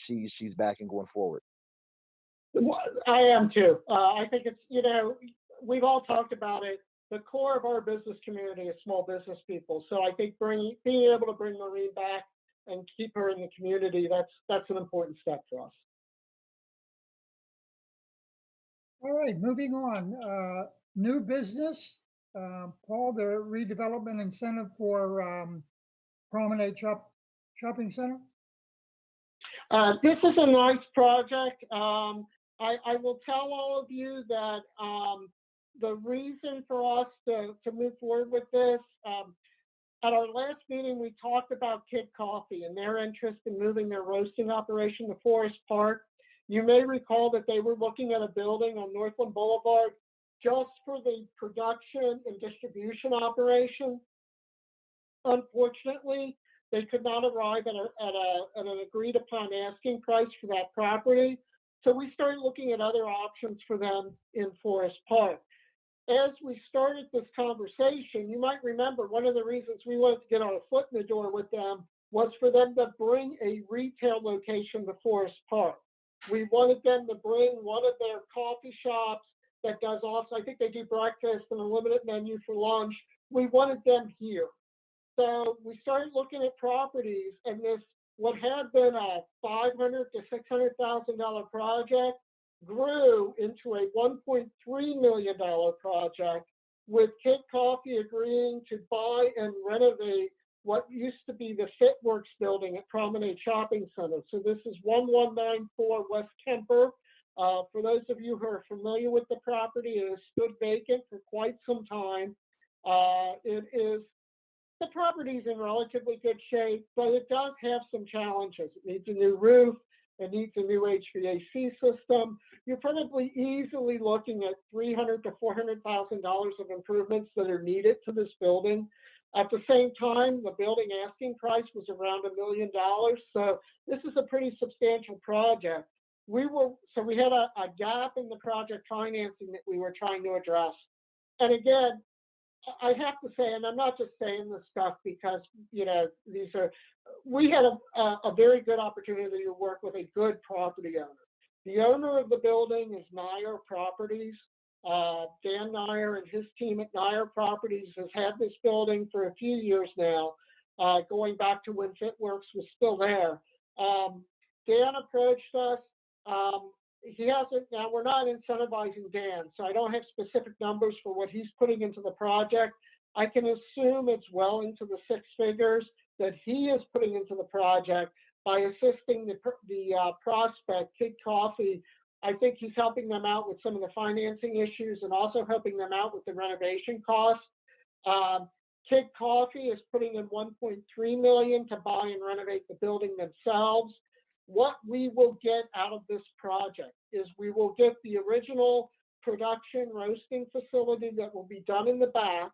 she's back and going forward. Well, I am too. I think it's, you know, we've all talked about it. The core of our business community is small business people. So I think being able to bring Maureen back and keep her in the community, that's an important step for us. All right, moving on. New business. Paul, the redevelopment incentive for Promenade Shopping Center. This is a nice project. I will tell all of you that the reason for us to move forward with this, at our last meeting, we talked about Kid Coffee and their interest in moving their roasting operation to Forest Park. You may recall that they were looking at a building on Northland Boulevard just for the production and distribution operation. Unfortunately, they could not arrive at an agreed upon asking price for that property. So we started looking at other options for them in Forest Park. As we started this conversation, you might remember one of the reasons we wanted to get our foot in the door with them was for them to bring a retail location to Forest Park. We wanted them to bring one of their coffee shops that does also, I think they do breakfast and a limited menu for lunch. We wanted them here. So we started looking at properties, and this, what had been a $500,000 to $600,000 project, grew into a $1.3 million project, with Kid Coffee agreeing to buy and renovate what used to be the FitWorks building at Promenade Shopping Center. So this is 1194 West Kemper. For those of you who are familiar with the property, it has stood vacant for quite some time. The property is in relatively good shape, but it does have some challenges. It needs a new roof. It needs a new HVAC system. You're probably easily looking at $300,000 to $400,000 of improvements that are needed to this building. At the same time, the building asking price was around $1 million. So this is a pretty substantial project. We had a gap in the project financing that we were trying to address. And again, I have to say, and I'm not just saying this stuff because, you know, we had a very good opportunity to work with a good property owner. The owner of the building is Nair Properties. Dan Nair and his team at Nair Properties has had this building for a few years now, going back to when FitWorks was still there. Dan approached us. He hasn't, now we're not incentivizing Dan, so I don't have specific numbers for what he's putting into the project. I can assume it's well into the six figures that he is putting into the project by assisting the prospect, Kid Coffee. I think he's helping them out with some of the financing issues and also helping them out with the renovation costs. Kid Coffee is putting in $1.3 million to buy and renovate the building themselves. What we will get out of this project is we will get the original production roasting facility that will be done in the back.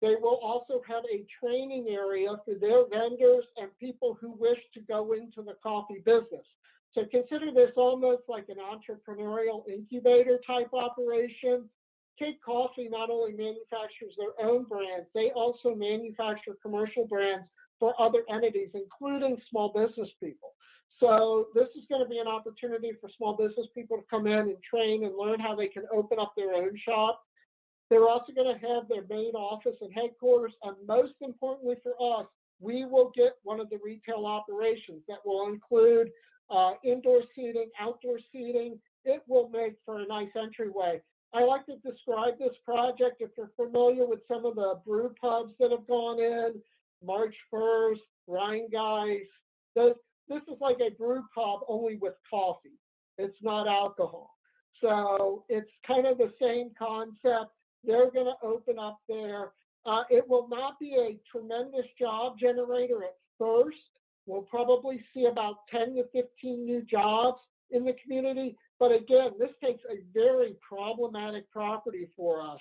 They will also have a training area for their vendors and people who wish to go into the coffee business. So consider this almost like an entrepreneurial incubator type operation. Kid Coffee not only manufactures their own brands, they also manufacture commercial brands for other entities, including small business people. So this is going to be an opportunity for small business people to come in and train and learn how they can open up their own shop. They're also going to have their main office and headquarters. And most importantly for us, we will get one of the retail operations that will include indoor seating, outdoor seating. It will make for a nice entryway. I like to describe this project, if you're familiar with some of the brew pubs that have gone in, March 1st, Rhine Guys, this is like a brew pub only with coffee. It's not alcohol. So it's kind of the same concept. They're going to open up there. It will not be a tremendous job generator at first. We'll probably see about 10 to 15 new jobs in the community. But again, this takes a very problematic property for us,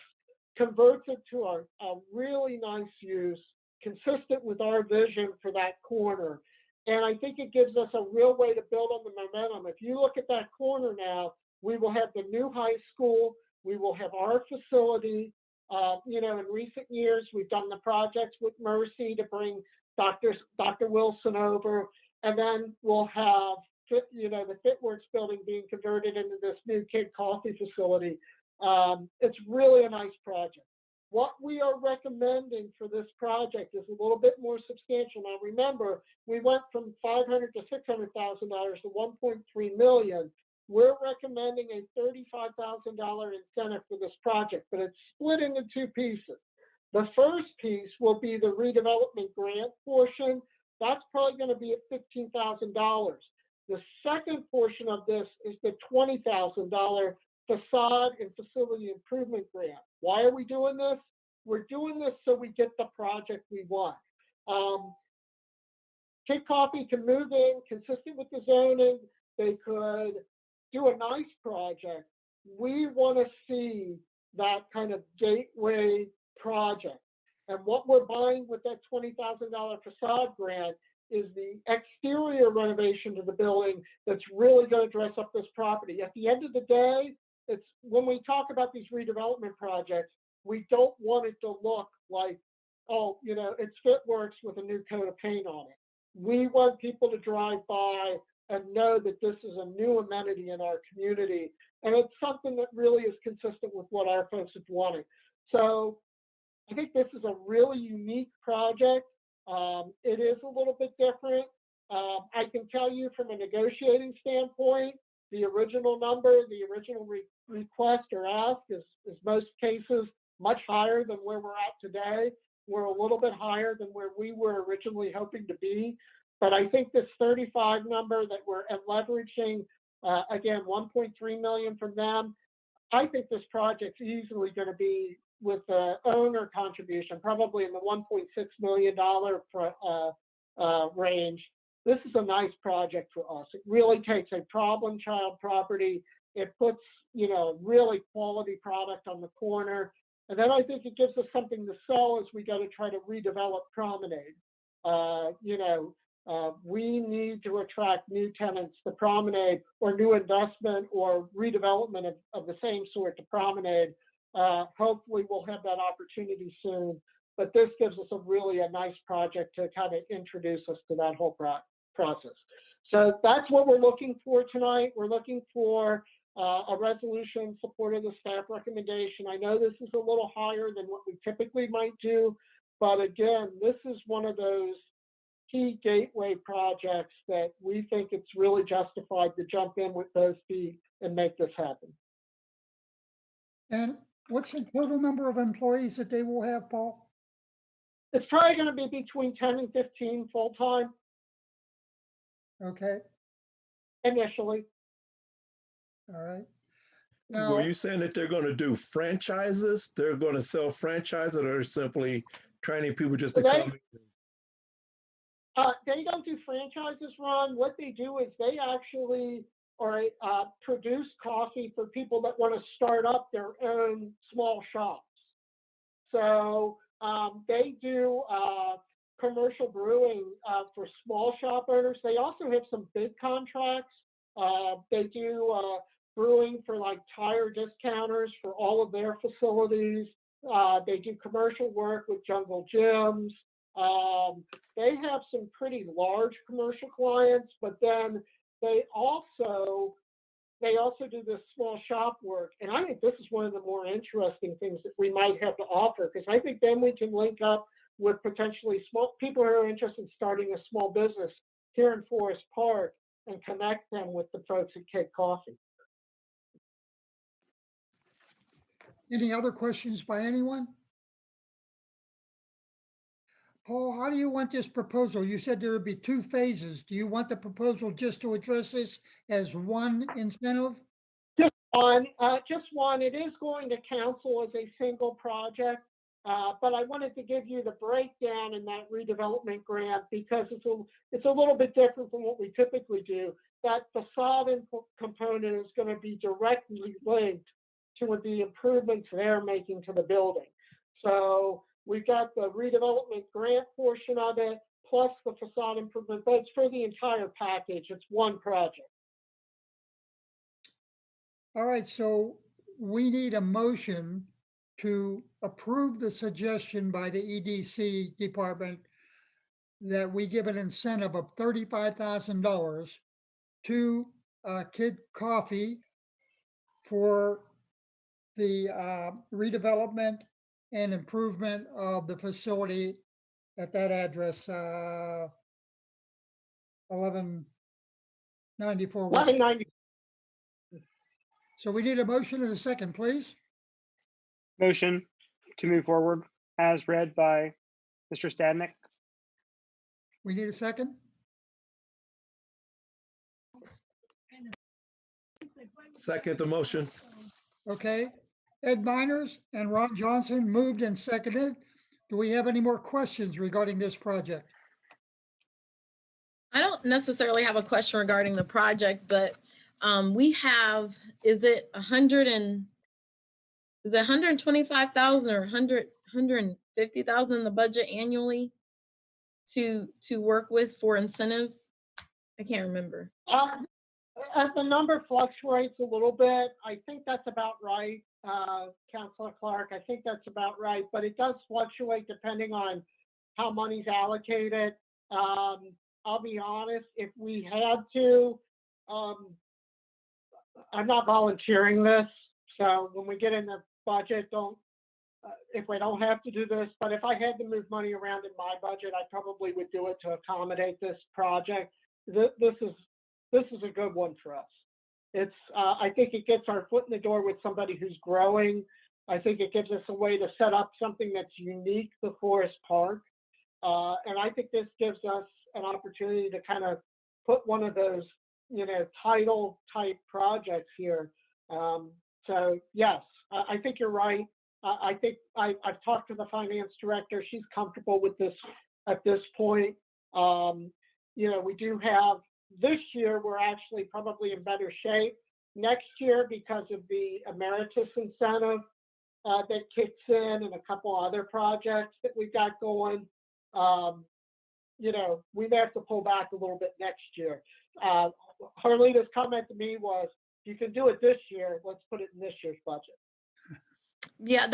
converts it to a really nice use, consistent with our vision for that corner. And I think it gives us a real way to build on the momentum. If you look at that corner now, we will have the new high school, we will have our facility, You know, in recent years, we've done the projects with Mercy to bring Dr. Wilson over, and then we'll have, you know, the FitWorks building being converted into this new kid coffee facility. It's really a nice project. What we are recommending for this project is a little bit more substantial. Now, remember, we went from $500,000 to $600,000 to $1.3 million. We're recommending a $35,000 incentive for this project, but it's split into two pieces. The first piece will be the redevelopment grant portion. That's probably going to be at $15,000. The second portion of this is the $20,000 facade and facility improvement grant. Why are we doing this? We're doing this so we get the project we want. Kid Coffee can move in consistent with the zoning. They could do a nice project. We want to see that kind of gateway project. And what we're buying with that $20,000 facade grant is the exterior renovation to the building that's really going to dress up this property. At the end of the day, it's when we talk about these redevelopment projects, we don't want it to look like, oh, you know, it's FitWorks with a new coat of paint on it. We want people to drive by and know that this is a new amenity in our community. And it's something that really is consistent with what our folks have wanted. So I think this is a really unique project. It is a little bit different. I can tell you from a negotiating standpoint, the original number, the original request or ask is most cases much higher than where we're at today. We're a little bit higher than where we were originally hoping to be. But I think this 35 number that we're leveraging, again, 1.3 million from them, I think this project's easily going to be with the owner contribution, probably in the $1.6 million range. This is a nice project for us. It really takes a problem child property. It puts, you know, really quality product on the corner. And then I think it gives us something to sell as we go to try to redevelop Promenade. You know, we need to attract new tenants to Promenade or new investment or redevelopment of the same sort to Promenade. Hopefully we'll have that opportunity soon, but this gives us a nice project to kind of introduce us to that whole process. So that's what we're looking for tonight. We're looking for a resolution in support of the staff recommendation. I know this is a little higher than what we typically might do, but again, this is one of those key gateway projects that we think it's really justified to jump in with those feet and make this happen. And what's the total number of employees that they will have, Paul? It's probably going to be between 10 and 15 full-time Okay, initially. all right. Were Now, you saying that they're going to do franchises? They're going to sell franchises, or they're simply training people just to come? They don't do franchises, Ron. What they do is they actually produce coffee for people that want to start up their own small shops. So they do commercial brewing for small shop owners. They also have some big contracts. They do brewing for like tire discounters for all of their facilities. They do commercial work with Jungle Gyms. They have some pretty large commercial clients, but then they also do this small shop work. And I think this is one of the more interesting things that we might have to offer, because I think then we can link up with potentially small people who are interested in starting a small business here in Forest Park and connect them with the folks at Kid Coffee. any other questions by anyone? Paul, how do you want this proposal? You said there would be two phases. Do you want the proposal just to address this as one incentive? Just one. It is going to council as a single project, but I wanted to give you the breakdown in that redevelopment grant because it's a little bit different from what we typically do. That facade component is going to be directly linked to the improvements they're making to the building. So we've got the redevelopment grant portion of it, plus the facade improvement, but it's for the entire package. It's one project. All right, so we need a motion to approve the suggestion by the EDC department that we give an incentive of $35,000 to Kid Coffee for the redevelopment and improvement of the facility at that address, 1194 West. 1190. So we need a motion and a second, please. Motion to move forward as read by Mr. Stadnick. We need a second. Second the motion. Okay. Ed Miners and Ron Johnson moved and seconded. Do we have any more questions regarding this project? I don't necessarily have a question regarding the project, but we have, is it 125,000 or 150,000 in the budget annually to work with for incentives? I can't remember. As the number fluctuates a little bit, I think that's about right, Councilor Clark. I think that's about right, but it does fluctuate depending on how money's allocated. I'll be honest, if we had to, I'm not volunteering this. So when we get in the budget, if we don't have to do this, but if I had to move money around in my budget, I probably would do it to accommodate this project. This is a good one for us. It's, I think it gets our foot in the door with somebody who's growing. I think it gives us a way to set up something that's unique to Forest Park. And I think this gives us an opportunity to kind of put one of those, title type projects here. So yes, I think you're right. I think I've talked to the finance director. She's comfortable with this at this point. We do have, this year, we're actually probably in better shape. Next year, because of the emeritus incentive that kicks in and a couple other projects that we've got going, we may have to pull back a little bit next year. Harlita's comment to me was, you can do it this year, let's put it in this year's budget. Yeah,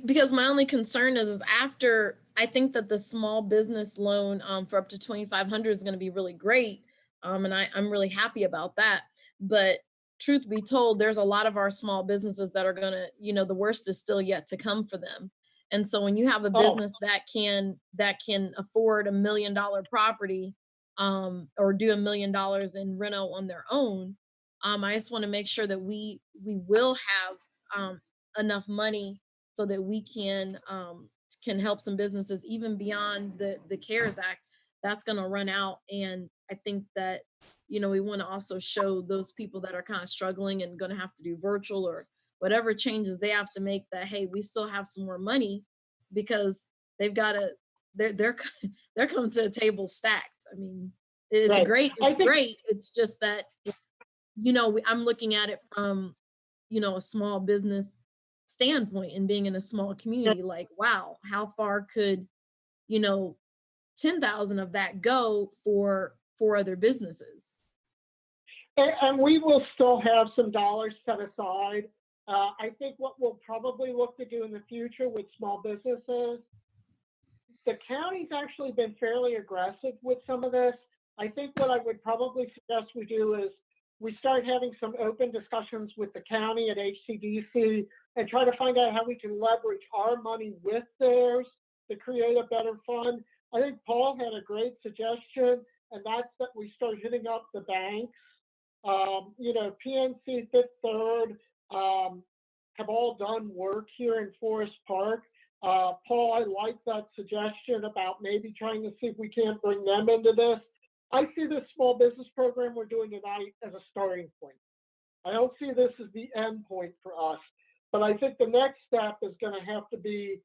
because my only concern is after, I think that the small business loan for up to 2,500 is going to be really great. And I'm really happy about that. But truth be told, there's a lot of our small businesses that are going to, the worst is still yet to come for them. And so when you have a business that can afford $1 million property or do $1 million in reno on their own, I just want to make sure that we will have enough money so that we can help some businesses even beyond the CARES Act. That's going to run out. And I think that, we want to also show those people that are kind of struggling and going to have to do virtual or whatever changes they have to make, that, hey, we still have some more money, because they've got to, they're coming to the table stacked. I mean, it's Right. great. It's great. It's just that, I'm looking at it from, a small business standpoint and being in a small community, like, wow, how far could, 10,000 of that go for other businesses? And we will still have some dollars set aside. I think what we'll probably look to do in the future with small businesses, the county's actually been fairly aggressive with some of this. I think what I would probably suggest we do is we start having some open discussions with the county at HCDC and try to find out how we can leverage our money with theirs to create a better fund. I think Paul had a great suggestion, and that's that we start hitting up the banks. PNC, Fifth Third have all done work here in Forest Park. Paul, I like that suggestion about maybe trying to see if we can't bring them into this. I see this small business program we're doing tonight as a starting point. I don't see this as the end point for us, but I think the next step is going to have to be,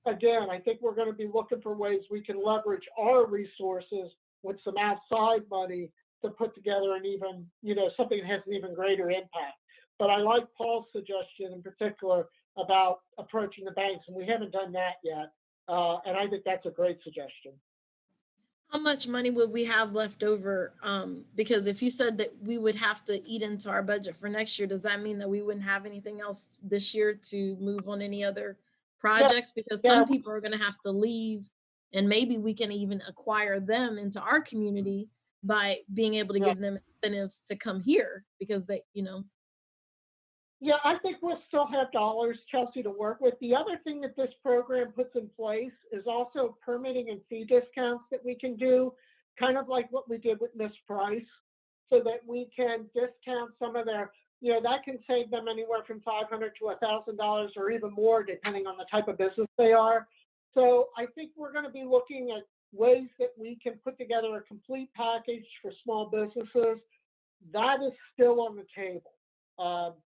again, I think we're going to be looking for ways we can leverage our resources with some outside money to put together an even, something that has an even greater impact. But I like Paul's suggestion in particular about approaching the banks, and we haven't done that yet. And I think that's a great suggestion. How much money would we have left over? Because if you said that we would have to eat into our budget for next year, does that mean that we wouldn't have anything else this year to move on any other projects? Because Yeah, some people are gonna have to leave, and maybe we can even acquire them into our community by being able to yeah. give them incentives to come here because they, Yeah, I think we'll still have dollars, Chelsea, to work with. The other thing that this program puts in place is also permitting and fee discounts that we can do, kind of like what we did with Miss Price, so that we can discount some of their, that can save them anywhere from $500 to $1,000 or even more, depending on the type of business they are. So I think we're going to be looking at ways that we can put together a complete package for small businesses. That is still on the table.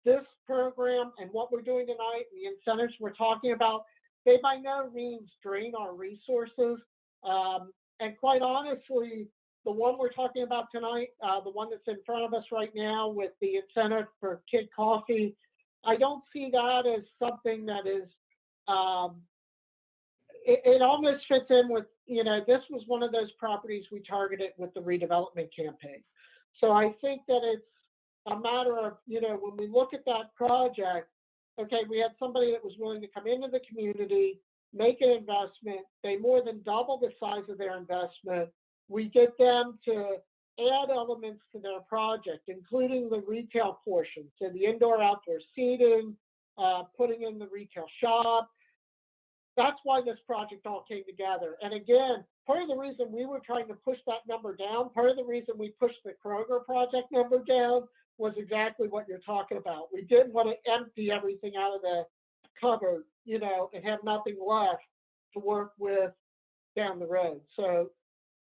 This program and what we're doing tonight, the incentives we're talking about, they by no means drain our resources. And quite honestly, the one we're talking about tonight, the one that's in front of us right now with the incentive for Kid Coffee, I don't see that as something that is, it almost fits in with, this was one of those properties we targeted with the redevelopment campaign. So I think that it's a matter of, when we look at that project, okay, we had somebody that was willing to come into the community, make an investment. They more than double the size of their investment. We get them to add elements to their project, including the retail portion, so the indoor-outdoor seating, putting in the retail shop. That's why this project all came together. And again, part of the reason we were trying to push that number down, part of the reason we pushed the Kroger project number down was exactly what you're talking about. We didn't want to empty everything out of the cupboard, and have nothing left to work with down the road. So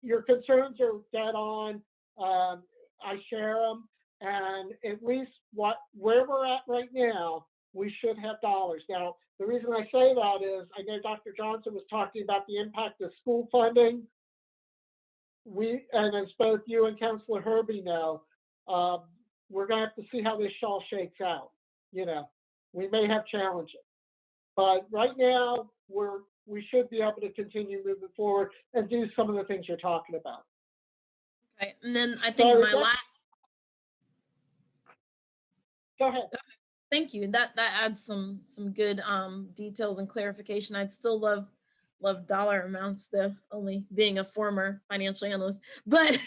your concerns are dead on. I share them. And at least where we're at right now, we should have dollars. Now, the reason I say that is I know Dr. Johnson was talking about the impact of school funding. And as both you and Councilor Herbie know, we're going to have to see how this all shakes out. We may have challenges, but right now we should be able to continue moving forward and do some of the things you're talking about. okay. And then I think my last. Go ahead. Thank you. That adds some good details and clarification. I'd still love dollar amounts, though, only being a former financial analyst. But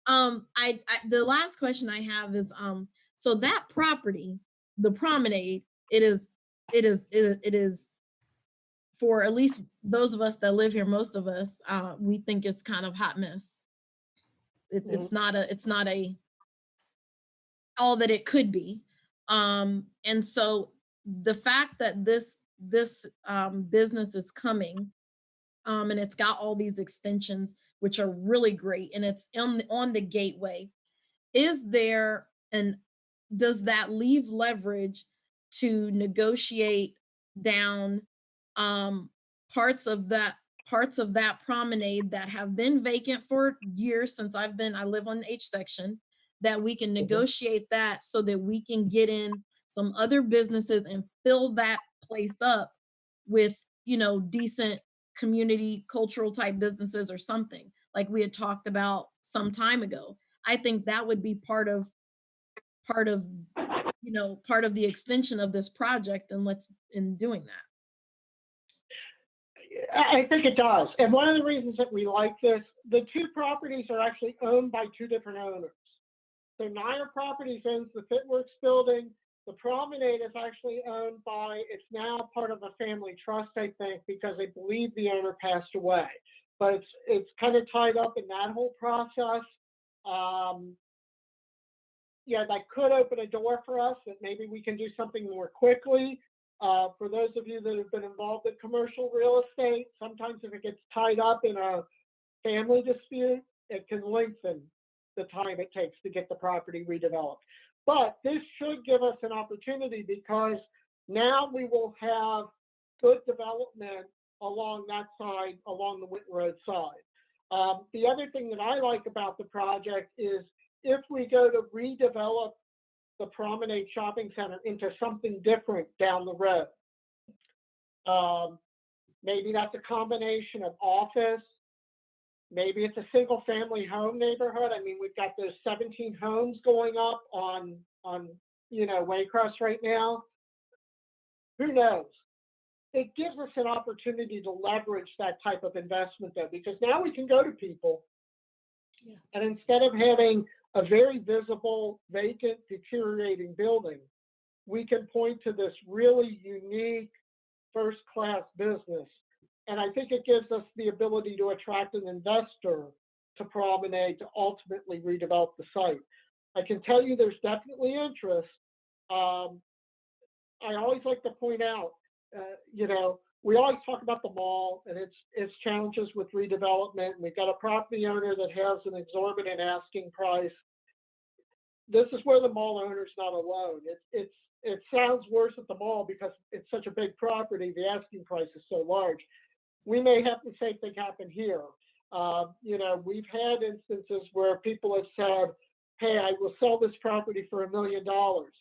I the last question I have is so that property, the promenade, it is for at least those of us that live here, most of us, we think it's kind of hot mess. It's not a all that it could be. And so the fact that this business is coming, and it's got all these extensions, which are really great, and it's on the gateway, does that leave leverage to negotiate down parts of that promenade that have been vacant for years since I live on the H section, that we can negotiate that so that we can get in some other businesses and fill that place up with, decent community cultural type businesses or something like we had talked about some time ago. I think that would be part of the extension of this project in doing that. I think it does. And one of the reasons that we like this, the two properties are actually owned by two different owners. So Nair Properties owns the Fitworks building. The promenade is actually owned by, it's now part of a family trust, I think, because I believe the owner passed away. But it's kind of tied up in that whole process. Yeah, that could open a door for us that maybe we can do something more quickly. For those of you that have been involved in commercial real estate, sometimes if it gets tied up in a family dispute, it can lengthen the time it takes to get the property redeveloped. But this should give us an opportunity because now we will have good development along that side, along the Winton Road side. The other thing that I like about the project is if we go to redevelop the Promenade Shopping Center into something different down the road. Maybe that's a combination of office, Maybe it's a single family home neighborhood. I mean, we've got those 17 homes going up on Waycross right now. Who knows? It gives us an opportunity to leverage that type of investment though, because now we can go to people and instead of having a very visible, vacant, deteriorating building, we can point to this really unique first-class business. And I think it gives us the ability to attract an investor to Promenade to ultimately redevelop the site. I can tell you there's definitely interest. I always like to point out, we always talk about the mall and its challenges with redevelopment. We've got a property owner that has an exorbitant asking price. This is where the mall owner's not alone. It sounds worse at the mall because it's such a big property. The asking price is so large. We may have the same thing happen here. We've had instances where people have said, hey, I will sell this property for $1 million.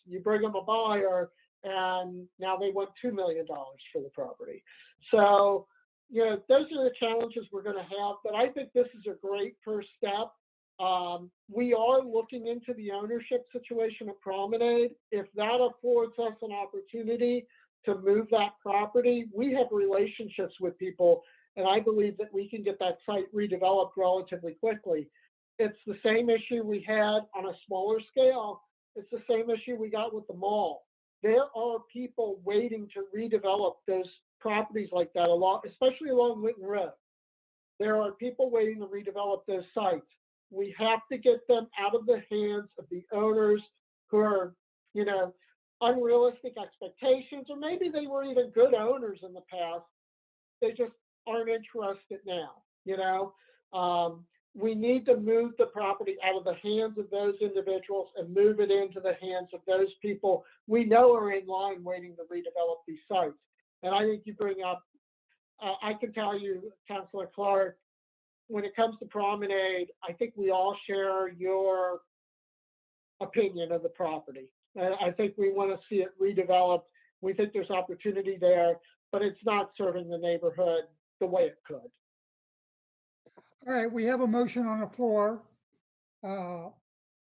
You bring them a buyer and now they want $2 million for the property. So, those are the challenges we're going to have, but I think this is a great first step. We are looking into the ownership situation of Promenade. If that affords us an opportunity to move that property, we have relationships with people, and I believe that we can get that site redeveloped relatively quickly. It's the same issue we had on a smaller scale. It's the same issue we got with the mall. There are people waiting to redevelop those properties like that, especially along Winton Road. There are people waiting to redevelop those sites. We have to get them out of the hands of the owners who are, unrealistic expectations, or maybe they were even good owners in the past. They just aren't interested now, We need to move the property out of the hands of those individuals and move it into the hands of those people we know are in line waiting to redevelop these sites. And I think you bring up, I can tell you, Councilor Clark, when it comes to Promenade, I think we all share your opinion of the property. I think we want to see it redeveloped. We think there's opportunity there, but it's not serving the neighborhood the way it could. All right, we have a motion on the floor.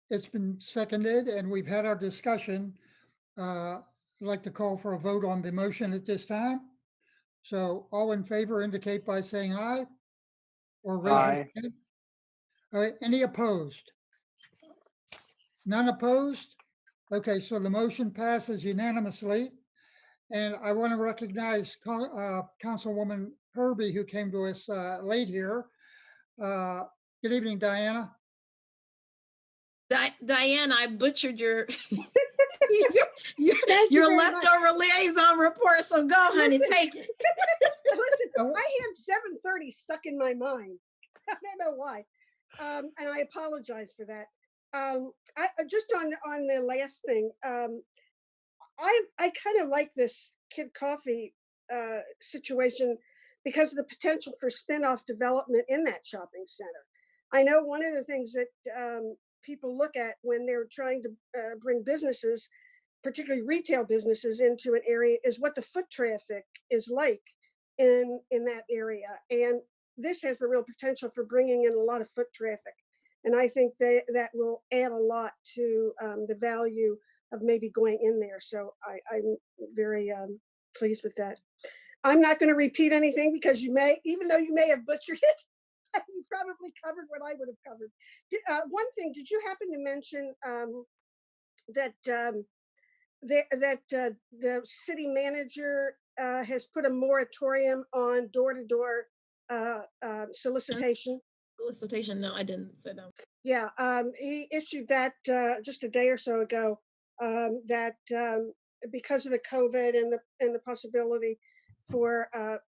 It's been seconded and we've had our discussion. I'd like to call for a vote on the motion at this time. So all in favor indicate by saying aye or raise your Aye. hand. All right, any opposed? None opposed? Okay, so the motion passes unanimously. And I want to recognize Councilwoman Herbie, who came to us late here. Good evening, Diana. Diane, I butchered your Thank you your very much. leftover liaison report. So go, honey, Listen. take it. Listen, I had 7:30 stuck in my mind. I don't know why. And I apologize for that. I just on the last thing, I kind of like this Kid Coffee situation because of the potential for spin-off development in that shopping center. I know one of the things that people look at when they're trying to bring businesses, particularly retail businesses, into an area is what the foot traffic is like in that area. And this has the real potential for bringing in a lot of foot traffic. And I think that will add a lot to the value of maybe going in there. So I'm very pleased with that. I'm not going to repeat anything because even though you may have butchered it, you probably covered what I would have covered. One thing, did you happen to mention that the city manager has put a moratorium on door-to-door solicitation? Solicitation? No, I didn't say that. Yeah, he issued that just a day or so ago. That because of the COVID and the possibility for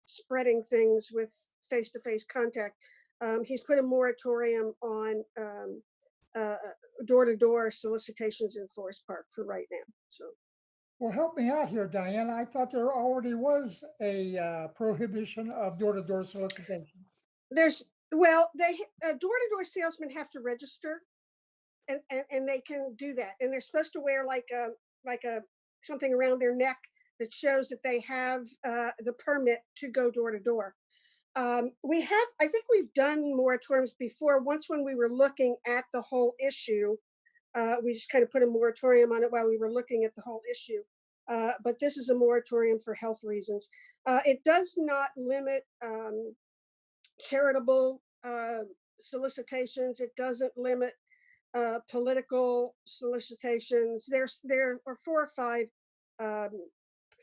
spreading things with face-to-face contact, he's put a moratorium on door-to-door solicitations in Forest Park for right now. So, Well, help me out here, Diana. I thought there already was a prohibition of door-to-door solicitation. door-to-door salesmen have to register, and they can do that, and they're supposed to wear like a something around their neck that shows that they have the permit to go door to door. I think we've done moratoriums before. Once when we were looking at the whole issue, we just kind of put a moratorium on it while we were looking at the whole issue. But this is a moratorium for health reasons. It does not limit charitable solicitations. It doesn't limit political solicitations. There are 4 or 5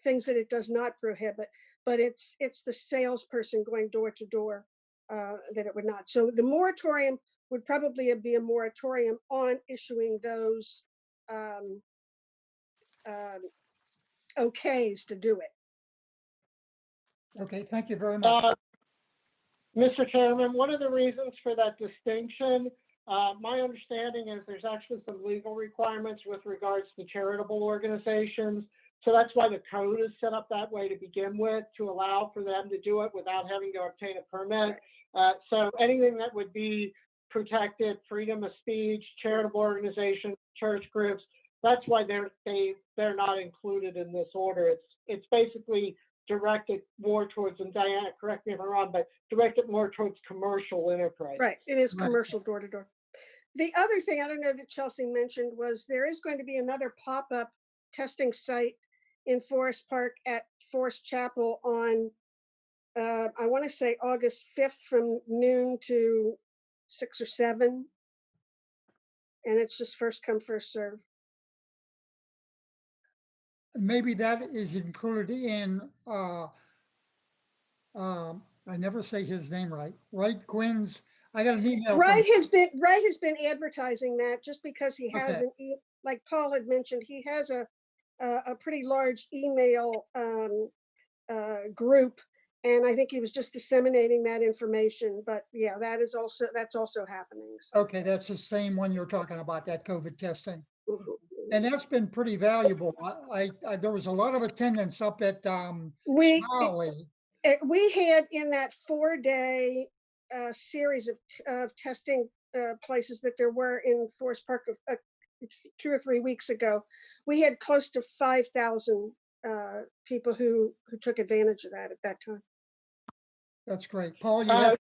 things that it does not prohibit, but it's the salesperson going door to door that it would not. So the moratorium would probably be a moratorium on issuing those okays to do it. Okay, thank you very much. Mr. Chairman, one of the reasons for that distinction, my understanding is there's actually some legal requirements with regards to charitable organizations. So that's why the code is set up that way to begin with, to allow for them to do it without having to obtain a permit. So anything that would be protected, freedom of speech, charitable organizations, church groups, that's why they're not included in this order. It's basically directed more towards, and Diana, correct me if I'm wrong, but directed more towards commercial enterprise. Right, it is Right. commercial door to door. The other thing, I don't know that Chelsea mentioned, was there is going to be another pop-up testing site in Forest Park at Forest Chapel on, I want to say August 5th from noon to 6 or 7. And it's just first come, first serve. Maybe that is included in, I never say his name right, Quinn's, I got an email. Wright has been advertising that just because he has Okay. like Paul had mentioned, he has a pretty large email group, and I think he was just disseminating that information. But yeah, that's also happening. So. Okay, that's the same one you're talking about, that COVID testing. Mhm. And that's been pretty valuable. There was a lot of attendance up at We Smiley. we had in that 4-day series of testing places that there were in Forest Park 2 or 3 weeks ago, we had close to 5,000 people who took advantage of that at that time. That's great. Paul, you have,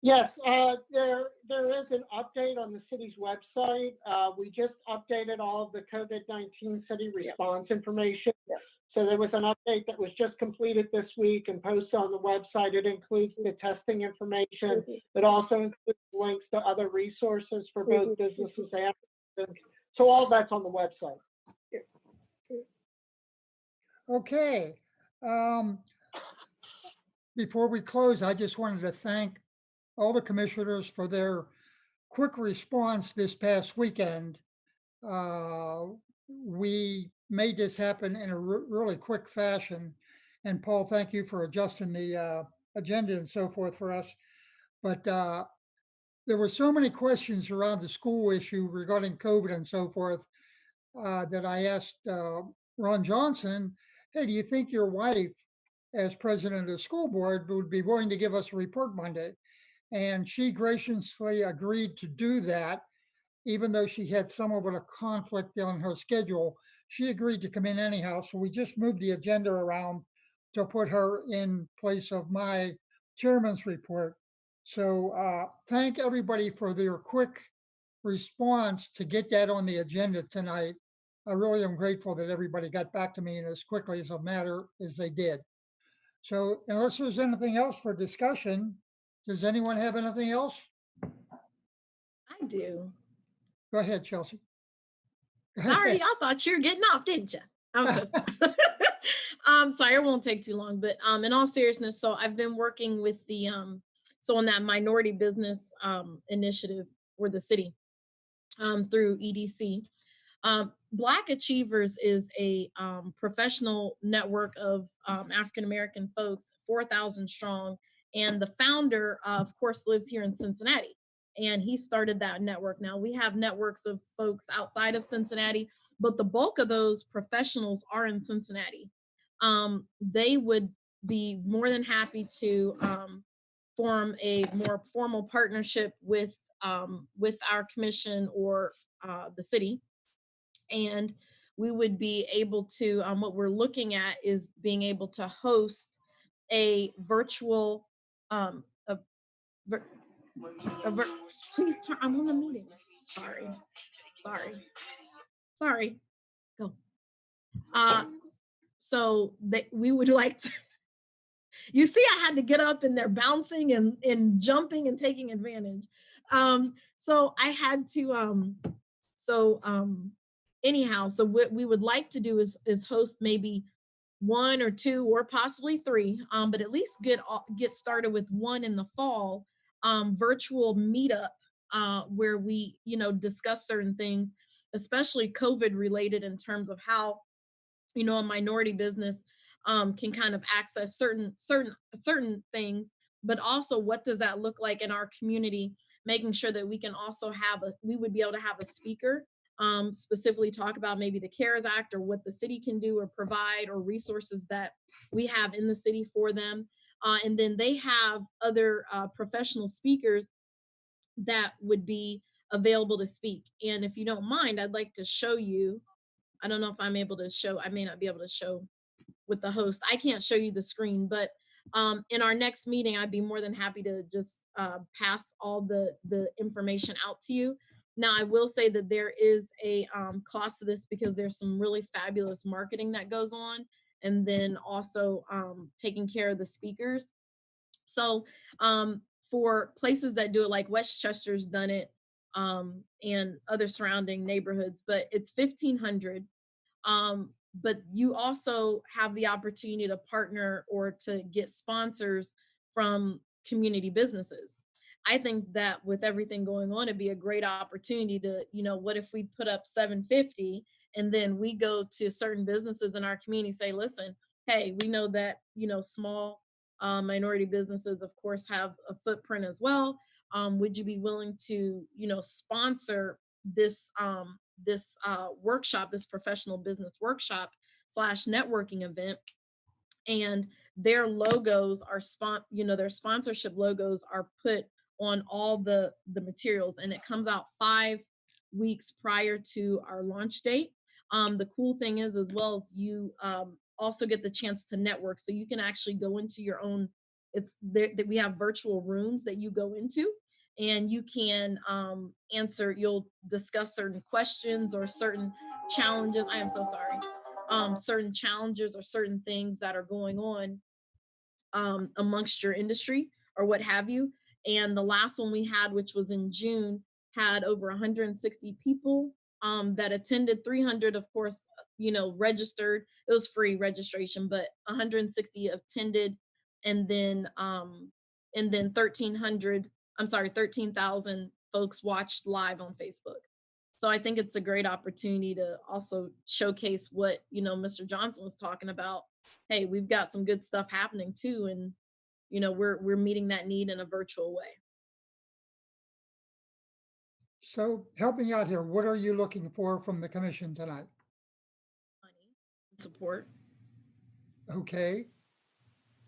Yes, there is an update on the city's website. We just updated all of the COVID-19 city response information. Yep. So there was an update that was just completed this week and posted on the website. It includes the testing information. It also includes links to other resources for both businesses and residents. So all that's on the website. okay. Before we close, I just wanted to thank all the commissioners for their quick response this past weekend. We made this happen in a really quick fashion. And Paul, thank you for adjusting the agenda and so forth for us. But there were so many questions around the school issue regarding COVID and so forth that I asked Ron Johnson, hey, do you think your wife, as president of the school board, would be willing to give us a report Monday? And she graciously agreed to do that, even though she had somewhat of a conflict on her schedule. She agreed to come in anyhow. So we just moved the agenda around to put her in place of my chairman's report. So thank everybody for their quick response to get that on the agenda tonight. I really am grateful that everybody got back to me in as quickly as a matter as they did. So unless there's anything else for discussion, does anyone have anything else? I do. Go ahead, Chelsea. Sorry, y'all thought you were getting off, didn't you? I'm so sorry, it won't take too long, but in all seriousness, so I've been working with the so on that minority business initiative for the city through EDC. Black Achievers is a professional network of African American folks, 4,000 strong, and the founder, of course, lives here in Cincinnati. And he started that network. Now we have networks of folks outside of Cincinnati, but the bulk of those professionals are in Cincinnati. They would be more than happy to form a more formal partnership with our commission or the city. And we would be able to, what we're looking at is being able to host a virtual Um, a, ver- a ver- please turn, I'm on a meeting. Sorry, sorry. Go. So that we would like to, you see, I had to get up and they're bouncing and jumping and taking advantage. So I had to, anyhow, so what we would like to do is host maybe one or two or possibly three, but at least get started with one in the fall, virtual meetup, where we, discuss certain things, especially COVID related, in terms of how, a minority business can kind of access certain things, but also what does that look like in our community, making sure that we can also we would be able to have a speaker specifically talk about maybe the CARES Act or what the city can do or provide, or resources that we have in the city for them. And then they have other professional speakers that would be available to speak. And if you don't mind, I'd like to show you, I don't know if I'm able to show, I may not be able to show with the host. I can't show you the screen, but in our next meeting, I'd be more than happy to just pass all the information out to you. Now, I will say that there is a cost to this, because there's some really fabulous marketing that goes on, and then also taking care of the speakers. So for places that do it, like Westchester's done it, and other surrounding neighborhoods, but it's $1,500. But you also have the opportunity to partner or to get sponsors from community businesses. I think that with everything going on, it'd be a great opportunity to, what if we put up 750 and then we go to certain businesses in our community, say, listen, hey, we know that, small minority businesses, of course, have a footprint as well. Would you be willing to, sponsor this workshop, this professional business workshop / networking event? And their logos are their sponsorship logos are put on all the materials, and it comes out 5 weeks prior to our launch date. The cool thing is, as well, as you also get the chance to network, so you can actually go into your own, it's there that we have virtual rooms that you go into, and you can you'll discuss certain questions or certain challenges. I am so sorry. Certain challenges or certain things that are going on amongst your industry or what have you. And the last one we had, which was in June, had over 160 people that attended. 300, of course, registered. It was free registration, but 160 attended, and then 13,000 folks watched live on Facebook. So I think it's a great opportunity to also showcase what, Mr. Johnson was talking about. Hey, we've got some good stuff happening too, and we're meeting that need in a virtual way. So help me out here. What are you looking for from the commission tonight? Money and support. Okay,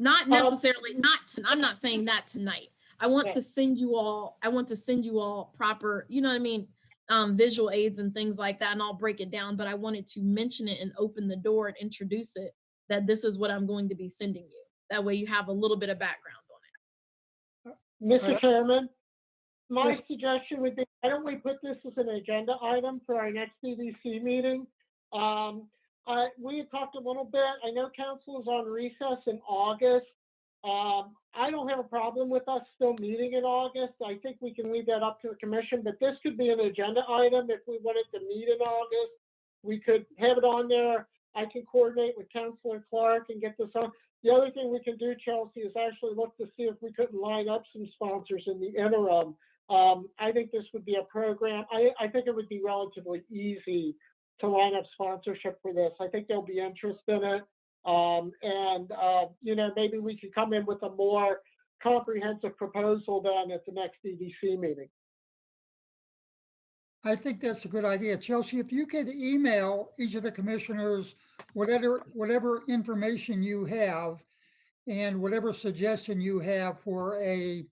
Not necessarily, I'm not saying that tonight. I want Yeah. to send you all proper, you know what I mean, visual aids and things like that, and I'll break it down, but I wanted to mention it and open the door and introduce it, that this is what I'm going to be sending you. That way you have a little bit of background on it. Mr. Chairman, my Yes. suggestion would be, why don't we put this as an agenda item for our next CDC meeting? We had talked a little bit, I know council is on recess in August. I don't have a problem with us still meeting in August. I think we can leave that up to the commission, but this could be an agenda item if we wanted to meet in August. We could have it on there. I can coordinate with Councilor Clark and get this on. The other thing we can do, Chelsea, is actually look to see if we couldn't line up some sponsors in the interim. I think this would be a program. I think it would be relatively easy to line up sponsorship for this. I think there'll be interest in it. Maybe we could come in with a more comprehensive proposal then at the next EDC meeting. I think that's a good idea. Chelsea, if you could email each of the commissioners whatever information you have and whatever suggestion you have for a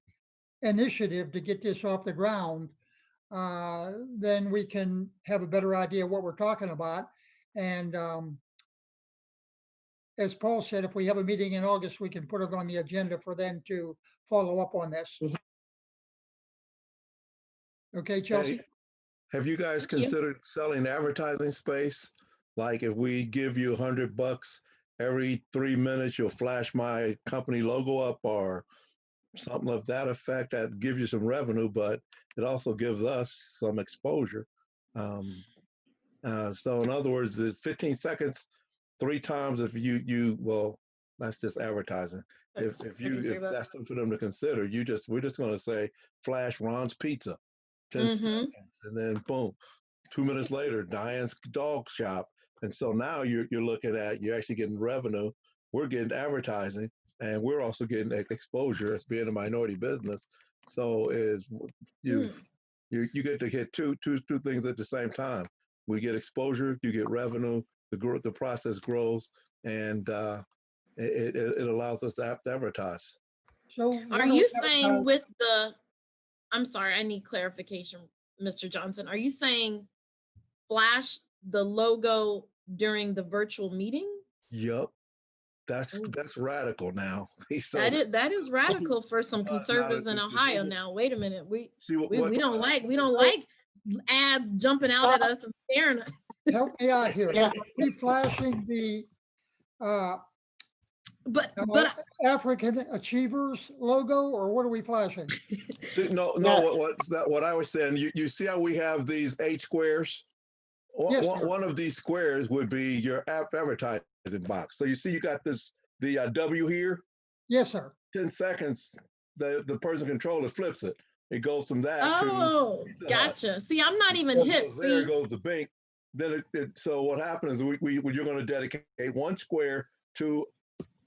initiative to get this off the ground, then we can have a better idea what we're talking about. And as Paul said, if we have a meeting in August, we can put it on the agenda for them to follow up on this. Mhm. Okay, Chelsea? Have you guys Thank you. considered selling advertising space? Like if we give you $100 every 3 minutes, you'll flash my company logo up or something of that effect. That gives you some revenue, but it also gives us some exposure. So in other words, it's 15 seconds, 3 times. If well, that's just advertising. If $33 bucks. that's something for them to consider, we're just going to say flash Ron's Pizza, 10 Mhm. seconds, and then boom, 2 minutes later, Diane's dog shop. And so now you're looking at, you're actually getting revenue. We're getting advertising, and we're also getting exposure as being a minority business. So you you get to hit two things at the same time. We get exposure, you get revenue, the process grows, and it allows us to advertise. So Are why don't we you advertise- saying with the, I'm sorry, I need clarification, Mr. Johnson. Are you saying flash the logo during the virtual meeting? Yup. Ooh. That's radical now. So That is radical for some now conservatives in it Ohio doesn't now. Wait a minute. We see we don't like ads jumping out at us and staring at us. help me out here. Yeah. Are we flashing the But African Achievers logo, or what are we flashing? see, no, Yeah. what I was saying. You see how we have these 8 squares? Yes, sir. One of these squares would be your advertising box. So you see, you got the W here. Yes, sir. 10 seconds, the person controller flips it. It goes from that to oh, Pizza Hut. gotcha. See, I'm not even So it hip. goes there, See, goes the bank. Then so what happens is you're going to dedicate 1 square to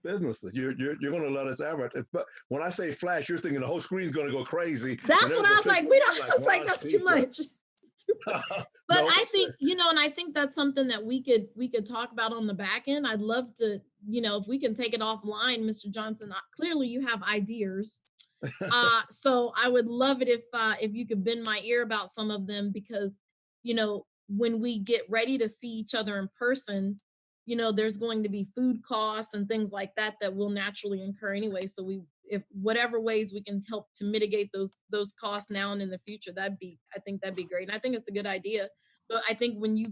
businesses. You're going to let us advertise. But when I say flash, you're thinking the whole screen's going to go crazy. that's and what I was like. We don't. I was like, Ron's that's too Pizza. much. But No, I think, and I think that's something that we could talk about on the back end. I'd love to, if we can take it offline, Mr. Johnson. Clearly, you have ideas. So I would love it if you could bend my ear about some of them, because, when we get ready to see each other in person, there's going to be food costs and things like that that will naturally incur anyway. So if whatever ways we can help to mitigate those costs now and in the future, I think that'd be great. And I think it's a good idea. But I think when you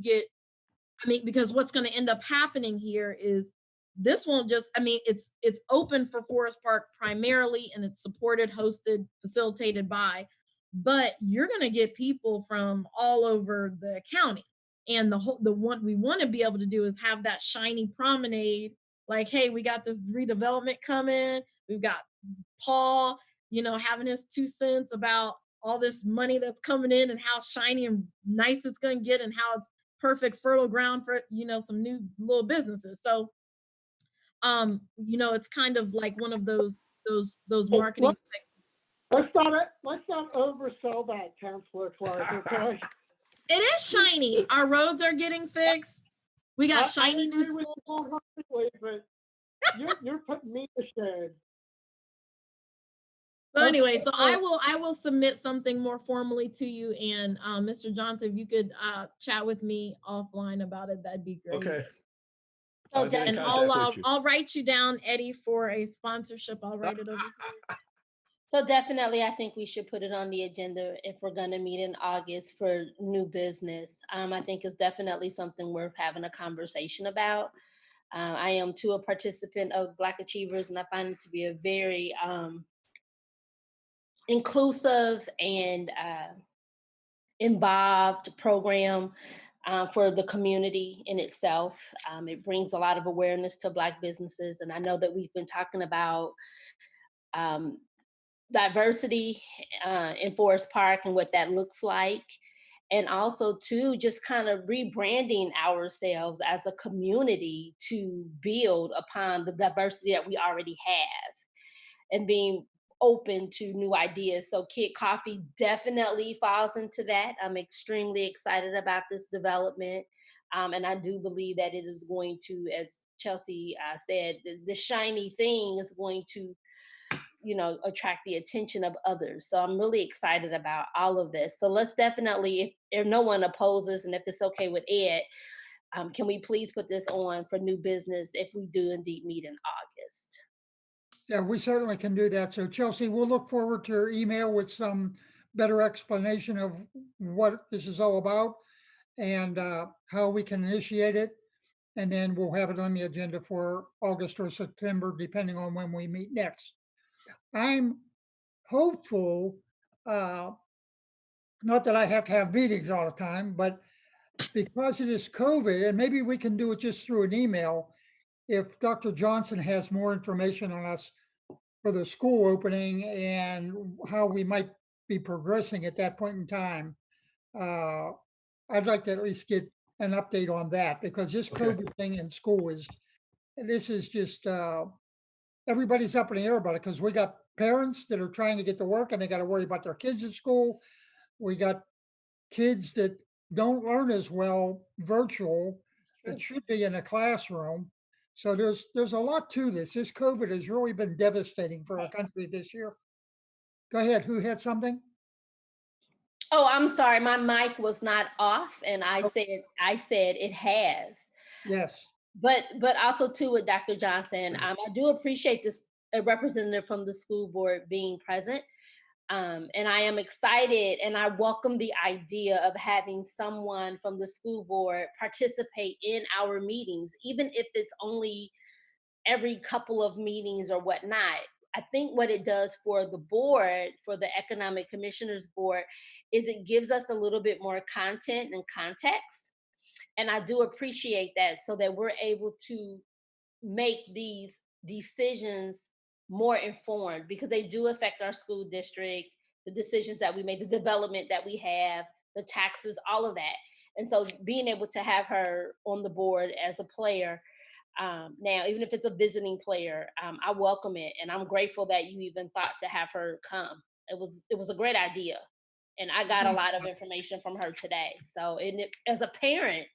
because what's going to end up happening here is this won't just, it's open for Forest Park primarily, and it's supported, hosted, facilitated by, but you're going to get people from all over the county. And the one we want to be able to do is have that shiny promenade, like, hey, we got this redevelopment coming. We've got Paul, having his 2 cents about all this money that's coming in and how shiny and nice it's going to get, and how it's perfect fertile ground for, some new little businesses. So, it's kind of like one of those marketing. Let's not oversell that, Councilor Clark, okay? It is shiny. Our roads are getting fixed. We got shiny new schools. But you're putting me to shame. So anyway, so I will submit something more formally to you, and Mr. Johnson, if you could chat with me offline about it, that'd be great. Okay. So I'll get in And contact with you. I'll write you down, Eddie, for a sponsorship. I'll write it over here. So definitely, I think we should put it on the agenda if we're going to meet in August for new business. I think it's definitely something worth having a conversation about. I am too a participant of Black Achievers, and I find it to be a very inclusive and involved program for the community in itself. It brings a lot of awareness to Black businesses, and I know that we've been talking about diversity in Forest Park and what that looks like. And also too, just kind of rebranding ourselves as a community to build upon the diversity that we already have and being open to new ideas. So Kid Coffee definitely falls into that. I'm extremely excited about this development. And I do believe that it is going to, as Chelsea said, the shiny thing is going to attract the attention of others. So I'm really excited about all of this. So let's definitely, if no one opposes and if it's okay with Ed, Can we please put this on for new business if we do indeed meet in August? Yeah, we certainly can do that. So Chelsea, we'll look forward to your email with some better explanation of what this is all about and how we can initiate it. And then we'll have it on the agenda for August or September, depending on when we meet next. I'm hopeful, not that I have to have meetings all the time, but because it is COVID, and maybe we can do it just through an email, if Dr. Johnson has more information on us for the school opening and how we might be progressing at that point in time, uh, I'd like to at least get an update on that because this Okay. COVID thing in school this is just, everybody's up in the air about it because we got parents that are trying to get to work and they got to worry about their kids at school. We got kids that don't learn as well virtual that should be in a classroom. So there's a lot to this. This COVID has really been devastating for our country this year. Go ahead. Who had something? Oh, I'm sorry, my mic was not off, and I Oh. said it has. Yes. But also too with Dr. Johnson, I do appreciate this a representative from the school board being present. And I am excited and I welcome the idea of having someone from the school board participate in our meetings, even if it's only every couple of meetings or whatnot. I think what it does for the board, for the Economic Commissioners Board, is it gives us a little bit more content and context. And I do appreciate that so that we're able to make these decisions more informed because they do affect our school district, the decisions that we made, the development that we have, the taxes, all of that. And so being able to have her on the board as a player, now, even if it's a visiting player, I welcome it. And I'm grateful that you even thought to have her come. It was a great idea. And I got a lot of information from her today. So as a parent,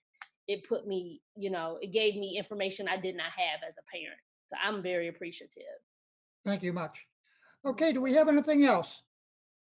it put me, it gave me information I did not have as a parent. So I'm very appreciative. Thank you much. Okay. Do we have anything else?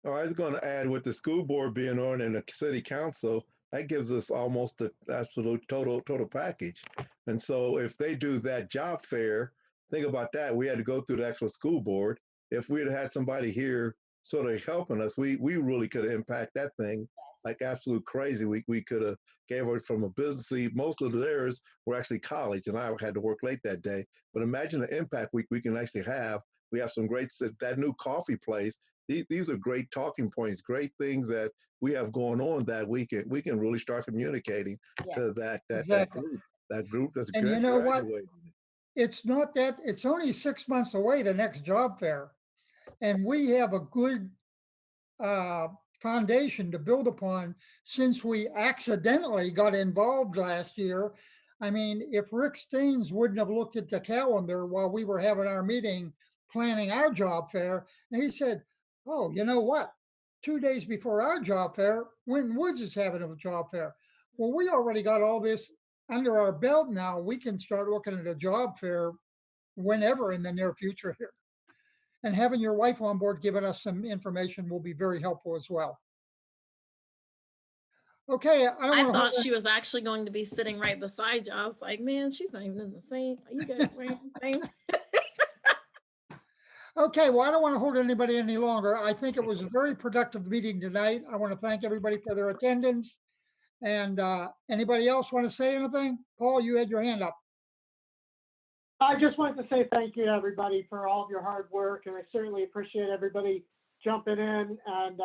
Oh, I was going to add with the school board being on and the city council, that gives us almost the absolute total package. And so if they do that job fair, think about that. We had to go through the actual school board. If we had somebody here sort of helping us, we really could have impacted that thing like absolute crazy. We could have gave it from a business. Most of theirs were actually college, and I had to work late that day. But imagine the impact we can actually have. We have some great that new coffee place. These are great talking points, great things that we have going on that we can really start communicating to that Exactly. group that's And you know what? graduating. It's not that, it's only 6 months away, the next job fair. And we have a good foundation to build upon since we accidentally got involved last year. I mean, if Rick Steens wouldn't have looked at the calendar while we were having our meeting planning our job fair, and he said, oh, you know what? 2 days before our job fair, Wintenwood is having a job fair. Well, we already got all this under our belt now. We can start looking at a job fair whenever in the near future here. And having your wife on board giving us some information will be very helpful as well. Okay, I don't I want to thought hold she was actually going to be sitting right beside you. I was like, man, she's not even in the same. You guys wearing the same. Okay, well, I don't want to hold anybody any longer. I think it was a very productive meeting tonight. I want to thank everybody for their attendance. And anybody else want to say anything? Paul, you had your hand up. I just wanted to say thank you to everybody for all of your hard work, and I certainly appreciate everybody jumping in and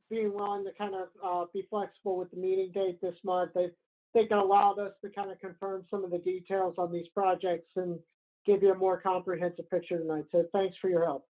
being willing to kind of be flexible with the meeting date this month. I think it allowed us to kind of confirm some of the details on these projects and give you a more comprehensive picture tonight. So thanks for your help.